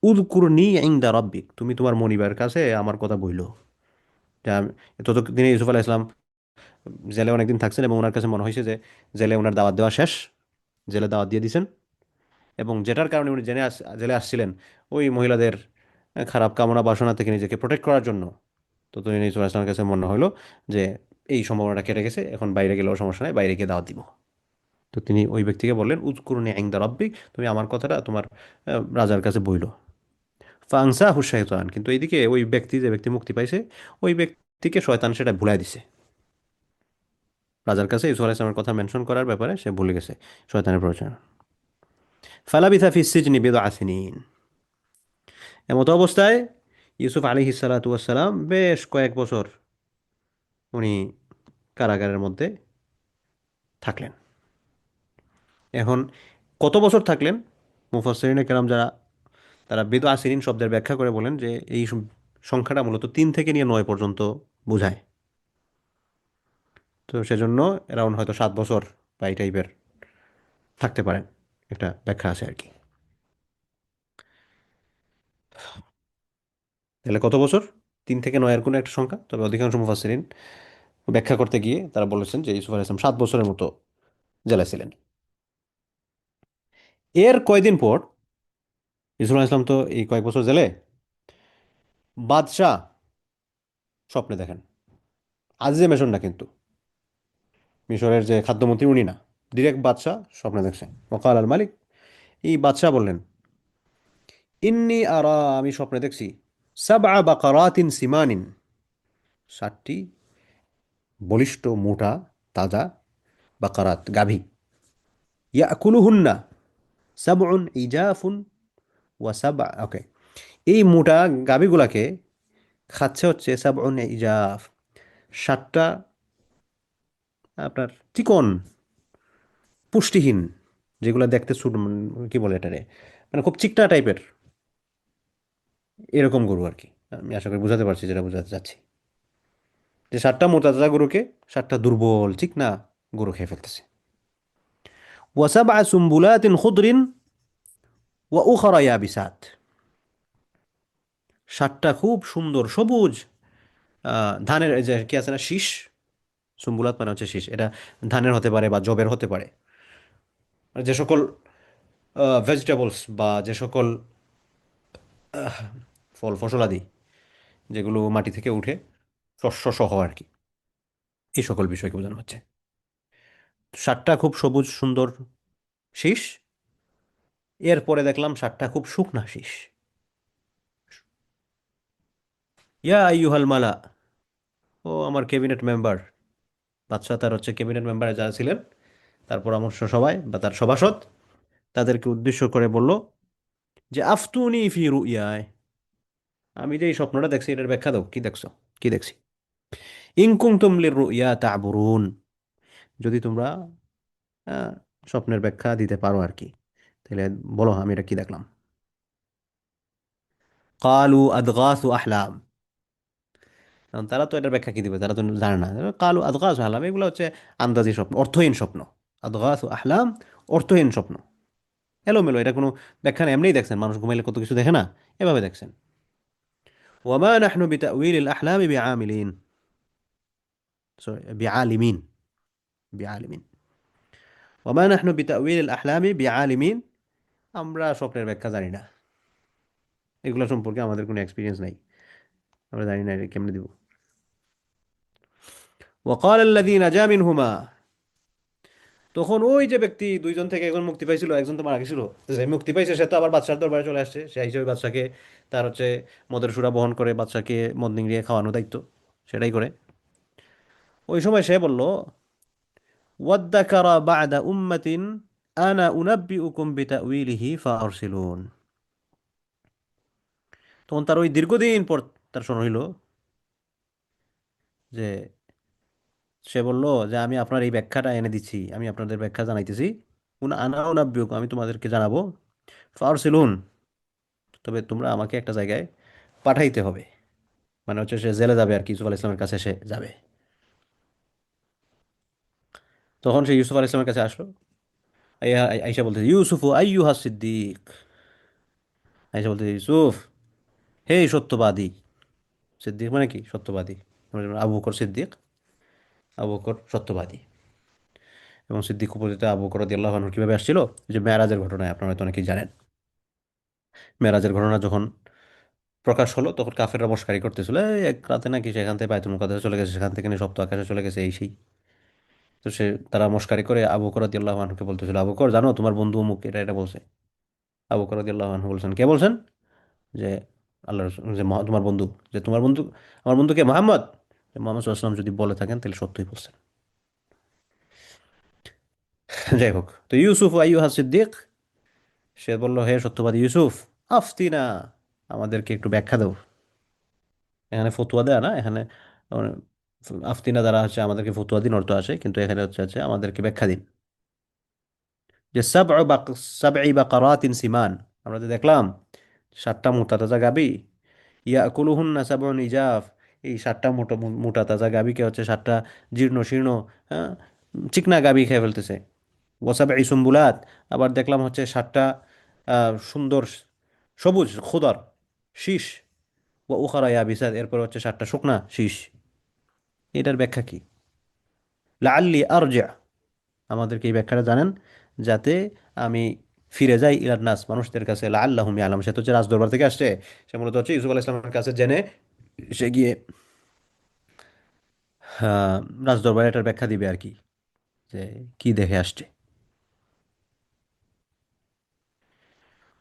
Speaker 2: উযকুরনি ইনদা রাব্বিক, তুমি তোমার মনিবের কাছে আমার কথা বইলো। ততদিনে ইউসুফ আলাইহিস সালাম জেলে অনেকদিন থাকছেন এবং ওনার কাছে মনে হয়েছে যে জেলে ওনার দাওয়াত দেওয়া শেষ, জেলে দাওয়াত দিয়ে দিয়েছেন। এবং যেটার কারণে উনি জেলে আসছিলেন ওই মহিলাদের খারাপ কামনা বাসনা থেকে নিজেকে প্রোটেক্ট করার জন্য। তো তিনি ইসুফ আসলামের কাছে মনে হলো যে এই সম্ভাবনাটা কেটে গেছে, এখন বাইরে গেলেও সমস্যা নাই, বাইরে গিয়ে দাওয়াত দিব। তো তিনি ওই ব্যক্তিকে বললেন, উযকুরনি ইনদা রাব্বিক, তুমি আমার কথাটা তোমার রাজার কাছে বইলো। ফাংসাহু শাইতান, কিন্তু এইদিকে ওই ব্যক্তি, যে ব্যক্তি মুক্তি পাইছে, ওই ব্যক্তিকে শয়তান সেটা ভুলাই দিছে। রাজার কাছে ইউসুফ আলাইহিস সালামের কথা মেনশন করার ব্যাপারে সে ভুলে গেছে, শয়তানের প্ররোচনা। ফালাবিথা ফিস সিজনি বিদআ সিনিন, এমত অবস্থায় ইউসুফ আলাইহিস সালাতু ওয়াস সালাম বেশ কয়েক বছর উনি কারাগারের মধ্যে থাকলেন। এখন কত বছর থাকলেন, মুফাসসিরিনে কেরাম যারা, তারা বিদআ সিনিন শব্দের ব্যাখ্যা করে বলেন যে এই সংখ্যাটা মূলত 3 থেকে নিয়ে 9 পর্যন্ত বোঝায়। তো সেজন্য অ্যারাউন্ড হয়তো 7 বছর বা এই টাইপের থাকতে পারেন, একটা ব্যাখ্যা আছে আর কি। তাহলে কত বছর? 3 থেকে 9-এর কোনো একটা সংখ্যা, তবে অধিকাংশ মুফাসসিরিন ব্যাখ্যা করতে গিয়ে তারা বলেছেন যে ইউসুফ আলাইহিস সালাম 7 বছরের মতো জেলায় ছিলেন। এর কয়দিন পর ইউসুফ আলাইহিস সালাম তো এই কয়েক বছর জেলে, বাদশাহ স্বপ্নে দেখেন। আজিজে মেশন না কিন্তু, মিশরের যে খাদ্যমন্ত্রী উনি না, ডিরেক্ট বাদশাহ স্বপ্নে দেখছেন। ওকাল আল মালিক, এই বাদশাহ বললেন, ইন্নি আরা, আমি স্বপ্নে দেখছি, সাবআ বাকারাতিন সিমানিন, 7টি বলিষ্ঠ মোটা তাজা বাকারাত গাভী, ইয়াকুলুহুন্না সাবউন ইজাফুন ওয়া সাবআ, ওকে, এই মোটা গাভীগুলাকে খাচ্ছে হচ্ছে সাবউন ইজাফ, 7টা আপনার চিকন পুষ্টিহীন, যেগুলো দেখতে কি বলে এটারে, মানে খুব চিকনা টাইপের এরকম গরু আর কি। আমি আশা করি বুঝাতে পারছি যেটা বোঝাতে চাচ্ছি, যে 7টা মোটা তাজা গরুকে 7টা দুর্বল চিকনা গরু খেয়ে ফেলতেছে। ওয়াসাবআ সুম্বুলাতিন খুদরিন ওয়া উখরা ইয়াবিসাত, 7টা খুব সুন্দর সবুজ ধানের এই যে কি আছে না, শীষ, সুম্বুলাত মানে হচ্ছে শীষ, এটা ধানের হতে পারে বা জবের হতে পারে, মানে যে সকল ভেজিটেবলস বা যে সকল ফল ফসলাদি যেগুলো মাটি থেকে উঠে শস্য সহ আর কি, এই সকল বিষয়কে বোঝানো হচ্ছে। 7টা খুব সবুজ সুন্দর শীষ, এরপরে দেখলাম 7টা খুব শুকনা শীষ। ইয়া আইয়ুহাল মালা, ও আমার ক্যাবিনেট মেম্বার। বাদশাহ তার হচ্ছে ক্যাবিনেট মেম্বারে যারা ছিলেন, তার পরামর্শ সবাই বা তার সভাসদ, তাদেরকে উদ্দেশ্য করে বলল যে আফতুনি ফি রুইয়ায়, আমি যে এই স্বপ্নটা দেখছি এটার ব্যাখ্যা দাও, কি দেখছো, কি দেখছি। ইন কুনতুম লিররুইয়া তা'বুরুন, যদি তোমরা আহ, স্বপ্নের ব্যাখ্যা দিতে পারো আর কি, তাহলে বলো আমি এটা কি দেখলাম। কালু আদগাসু আহলাম, কারণ তারা তো এটার ব্যাখ্যা কি দিবে, তারা তো জানে না। কালু আদগাসু আহলাম, এগুলো হচ্ছে আন্দাজি স্বপ্ন, অর্থহীন স্বপ্ন। আদগাসু আহলাম, অর্থহীন স্বপ্ন, এলোমেলো, এটা কোনো ব্যাখ্যা নেই। এমনিই দেখছেন, মানুষ ঘুমাইলে কত কিছু দেখে না, এভাবে দেখছেন। ওয়ামা নাহনু বিতাউইলিল আহলামি বিআমিলিন, সরি বিআলিমিন, বিআলিমিন। ওয়ামা নাহনু বিতাউইলিল আহলামি বিআলিমিন, আমরা স্বপ্নের ব্যাখ্যা জানি না, এগুলো সম্পর্কে আমাদের কোনো এক্সপিরিয়েন্স নাই, আমরা জানি না এটা কেমনে দিব। ওয়াকাল আল্লাযী নাজা মিনহুমা, তখন ওই যে ব্যক্তি, দুইজন থেকে একজন মুক্তি পাইছিল, একজন তো মারা গেছিল, তো যে মুক্তি পাইছে সে তো আবার বাদশার দরবারে চলে আসছে, সে হিসেবে বাদশাকে, তার হচ্ছে মদের সুরা বহন করে বাদশাকে মদ নিংড়িয়ে খাওয়ানো দায়িত্ব, সেটাই করে। ওই সময় সে বলল ওয়াদ্দাকারা বা'দা উম্মাতিন আনা উনাব্বিউকুম বিতাউইলিহি ফাআরসিলুন, তখন তার ওই দীর্ঘদিন পর তার শোনা হইল যে, সে বলল যে আমি আপনার এই ব্যাখ্যাটা এনে দিচ্ছি, আমি আপনাদের ব্যাখ্যা জানাইতেছি। আনা উনাব্বিউকুম, আমি তোমাদেরকে জানাবো। ফাআরসিলুন, তবে তোমরা আমাকে একটা জায়গায় পাঠাইতে হবে, মানে হচ্ছে সে জেলে যাবে আর কি, ইউসুফ আল ইসলামের কাছে সে যাবে। তখন সে ইউসুফ আল ইসলামের কাছে আসলো, আইসা বলতে ইউসুফ আইয়ুহা সিদ্দিক, আইসা বলতে ইউসুফ, হে সত্যবাদী। সিদ্দিক মানে কি, সত্যবাদী। আমরা যেমন আবু বকর সিদ্দিক, আবু বকর সত্যবাদী। এবং সিদ্দিক উপস্থিত আবু বকর রাদিয়াল্লাহু আনহু কিভাবে আসছিল, এই যে মেরাজের ঘটনায় আপনারা হয়তো অনেকেই জানেন। মেরাজের ঘটনা যখন প্রকাশ হলো, তখন কাফেররা মশকারি করতেছিল, এই এক রাতে নাকি সেখান থেকে বায়তুল মুকাদ্দাসে চলে গেছে, সেখান থেকে নিয়ে সপ্ত আকাশে চলে গেছে, এই সেই। তো সে, তারা মশকারি করে আবু বকর রাদিয়াল্লাহু আনহুকে বলতেছিল, আবু বকর জানো তোমার বন্ধু অমুক এটা এটা বলছে। আবু বকর রাদিয়াল্লাহু আনহু বলছেন, কে বলছেন? যে আল্লাহ যে তোমার বন্ধু, যে তোমার বন্ধু, আমার বন্ধু কে, মোহাম্মদ। মোহাম্মদ সাল্লাল্লাহু আলাইহি ওয়াসাল্লাম যদি বলে থাকেন তাহলে সত্যই বলছেন। যাই হোক, তো ইউসুফ আইয়ুহা সিদ্দিক, সে বলল হে সত্যবাদী ইউসুফ, আফতিনা, আমাদেরকে একটু ব্যাখ্যা দাও। এখানে ফতুয়া দেয়া না, এখানে মানে, আফতিনা দ্বারা হচ্ছে আমাদেরকে ফতুয়া দিন অর্থ আসে, কিন্তু এখানে হচ্ছে আমাদেরকে ব্যাখ্যা দিন। যে সাবঈ বাকারাতিন সিমান, আমরা যে দেখলাম 7টা মোটা তাজা গাবি, ইয়াকুলুহুন্না সাবউন ইজাফ, এই 7টা মোটা মোটা তাজা গাবিকে হচ্ছে 7টা জীর্ণ শীর্ণ, হ্যাঁ, চিকনা গাবি খেয়ে ফেলতেছে। ওয়াসাবঈ সুম্বুলাত, আবার দেখলাম হচ্ছে 7টা সুন্দর সবুজ খুদর শীষ, ও উখারা ইয়াবিসাত, এরপর হচ্ছে 7টা শুকনা শীষ। এটার ব্যাখ্যা কি? লাআল্লি আরজিআ, আমাদেরকে এই ব্যাখ্যাটা জানেন, যাতে আমি ফিরে যাই ইলান নাস, মানুষদের কাছে। লাআল্লাহুম ইয়ালাম, সে তো হচ্ছে রাজদরবার থেকে আসছে, সে মূলত হচ্ছে ইউসুফ আলাইহিস সালামের কাছে জেনে সে গিয়ে আহ, রাজদরবারে এটার ব্যাখ্যা দিবে আর কি, যে কি দেখে আসছে।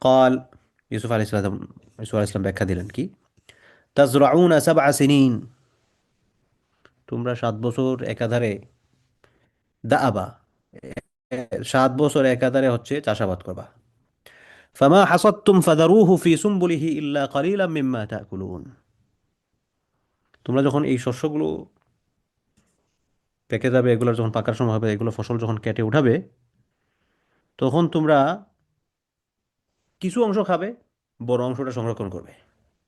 Speaker 2: قال, ইউসুফ আলাইহিস সালাম, ইউসুফ আলাইহিস সালাম ব্যাখ্যা দিলেন কি, তাজরাউনা সাবআ সিনিন, তোমরা 7 বছর একাধারে, দাআবা, 7 বছর একাধারে হচ্ছে চাষাবাদ করবা। ফামা হাসাদতুম ফাদারুহু ফি সুম্বুলিহি ইল্লা কালিলাম মিম্মা তাকুলুন, তোমরা যখন এই শস্যগুলো পেকে যাবে, এগুলোর যখন পাকার সময় হবে, এগুলো ফসল যখন কেটে উঠাবে, তখন তোমরা কিছু অংশ খাবে, বড় অংশটা সংরক্ষণ করবে।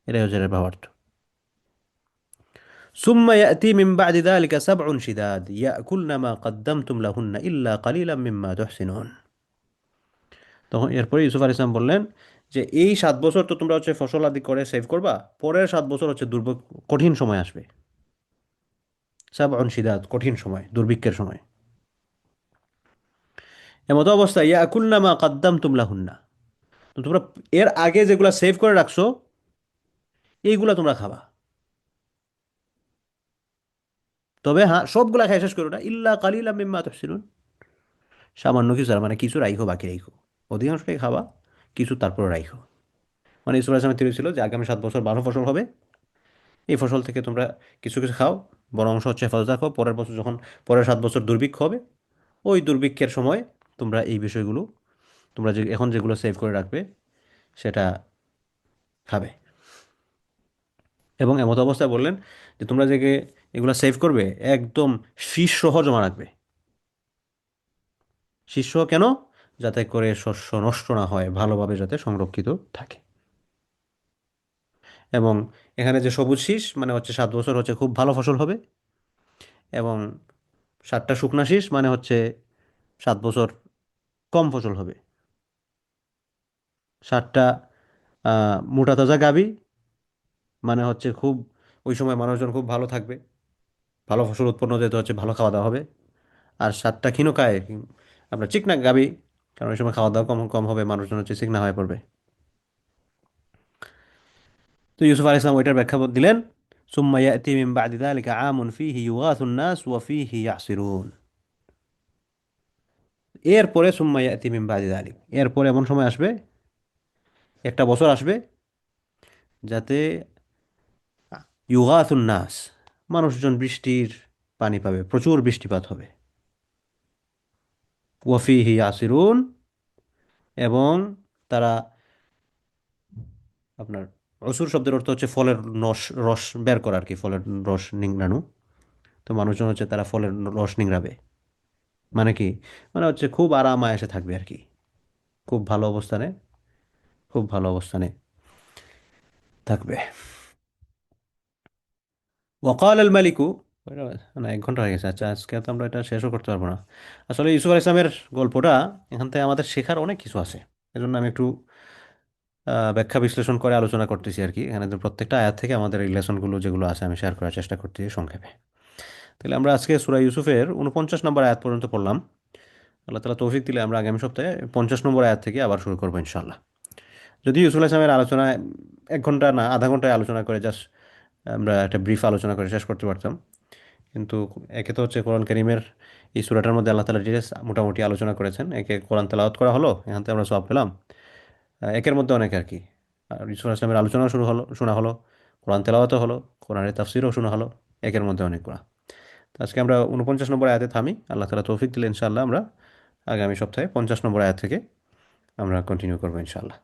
Speaker 2: এটাই হচ্ছে এর ভাবার্থ। সুম্মা ইয়াতি মিন বা'দি যালিকা সাবউন শিদাদ ইয়াকুলনা মা কদ্দামতুম লাহুন্না ইল্লা কালিলাম মিম্মা তুহসিনুন, তখন এরপরে ইউসুফ আলাইহিস সালাম বললেন যে এই 7 বছর তো তোমরা হচ্ছে ফসল আদি করে সেভ করবা, পরের 7 বছর হচ্ছে দুর্ভিক্ষ, কঠিন সময় আসবে। সাবউন শিদাদ, কঠিন সময়, দুর্ভিক্ষের সময়। এমতো অবস্থা, ইয়াকুলনা মা কদ্দামতুম লাহুন্না, তো তোমরা এর আগে যেগুলা সেভ করে রাখছো, এইগুলা তোমরা খাবা। তবে হ্যাঁ, সবগুলা খাই শেষ করো না, ইল্লা কালিলাম মিম্মা তুহসিনুন, সামান্য কিছু, আর মানে কিছু রাইখো, বাকি রাইখো, অধিকাংশটাই খাবা, কিছু তারপরে রাইখো। মানে ইসুফ আলাইহিস সালামের থিওরি ছিল যে আগামী 7 বছর ভালো ফসল হবে, এই ফসল থেকে তোমরা কিছু কিছু খাও, বড় অংশ হচ্ছে হেফাজত রাখো। পরের বছর যখন পরের 7 বছর দুর্ভিক্ষ হবে, ওই দুর্ভিক্ষের সময় তোমরা এই বিষয়গুলো, তোমরা যে এখন যেগুলো সেভ করে রাখবে সেটা খাবে। এবং এমত অবস্থায় বললেন যে তোমরা যে এগুলো সেভ করবে একদম শীর্ষসহ জমা রাখবে। শীর্ষ কেন? যাতে করে শস্য নষ্ট না হয়, ভালোভাবে যাতে সংরক্ষিত থাকে। এবং এখানে যে সবুজ শীষ মানে হচ্ছে 7 বছর হচ্ছে খুব ভালো ফসল হবে, এবং 7টা শুকনা শীষ মানে হচ্ছে 7 বছর কম ফসল হবে। 7টা মোটা তাজা গাভী মানে হচ্ছে খুব, ওই সময় মানুষজন খুব ভালো থাকবে, ভালো ফসল উৎপন্ন যেতে হচ্ছে, ভালো খাওয়া দাওয়া হবে। আর 7টা ক্ষীণকায় আপনার চিকনা গাভী, কারণ ওই সময় খাওয়া দাওয়া কম কম হবে, মানুষজন হচ্ছে চিকনা হয়ে পড়বে। তো ইউসুফ আলাইহিস সালাম ওইটার ব্যাখ্যা দিলেন, সুম্মা ইয়াতি মিন বাদি যালিকা আমুন ফীহি ইউগাসুন নাস ওয়া ফীহি ইয়াসিরুন। এরপরে সুম্মা ইয়াতি মিন বাদি যালিক, এরপরে এমন সময় আসবে, একটা বছর আসবে যাতে ইউগাসুন নাস, মানুষজন বৃষ্টির পানি পাবে, প্রচুর বৃষ্টিপাত হবে। ওয়া ফীহি ইয়াসিরুন, এবং তারা, আপনার অসুর শব্দের অর্থ হচ্ছে ফলের রস বের করা আর কি, ফলের রস নিংড়ানো। তো মানুষজন হচ্ছে তারা ফলের রস নিংড়াবে, মানে কি, মানে হচ্ছে খুব আরাম আয়েসে থাকবে আর কি, খুব ভালো অবস্থানে, খুব ভালো অবস্থানে থাকবে। ওয়াকাল আল মালিকু, না 1 ঘন্টা হয়ে গেছে, আচ্ছা আজকে তো আমরা এটা শেষও করতে পারবো না। আসলে ইউসুফ আলাইহিস সালামের গল্পটা, এখান থেকে আমাদের শেখার অনেক কিছু আছে। এজন্য আমি একটু ব্যাখ্যা বিশ্লেষণ করে আলোচনা করতেছি আর কি। এখানে তো প্রত্যেকটা আয়াত থেকে আমাদের এই লেসনগুলো যেগুলো আছে আমি শেয়ার করার চেষ্টা করতেছি সংক্ষেপে। তাহলে আমরা আজকে সূরা ইউসুফের 49 নম্বর আয়াত পর্যন্ত পড়লাম। আল্লাহ তাআলা তৌফিক দিলে আমরা আগামী সপ্তাহে 50 নম্বর আয়াত থেকে আবার শুরু করবো ইনশাআল্লাহ। যদি ইউসুফ আলাইহিস সালামের আলোচনায় 1 ঘন্টা না আধা ঘন্টায় আলোচনা করে জাস্ট আমরা একটা ব্রিফ আলোচনা করে শেষ করতে পারতাম, কিন্তু একে তো হচ্ছে কোরআন কারীমের এই সূরাটার মধ্যে আল্লাহ তাআলা ডিটেইলস মোটামুটি আলোচনা করেছেন, একে কোরআন তেলাওয়াত করা হলো, এখান থেকে আমরা সওয়াব পেলাম। একের মধ্যে অনেক আর কি। আর ইউসুফ আলাইহিস সালামের আলোচনাও শুরু হলো, শোনা হলো, কোরআন তেলাওয়াতও হলো, কোরআনের তাফসীরও শোনা হলো, একের মধ্যে অনেক গুণা। তো আজকে আমরা 49 নম্বর আয়াতে থামি। আল্লাহ তাআলা তৌফিক দিলে ইনশাআল্লাহ আমরা আগামী সপ্তাহে 50 নম্বর আয়াত থেকে আমরা কন্টিনিউ করবো ইনশাআল্লাহ।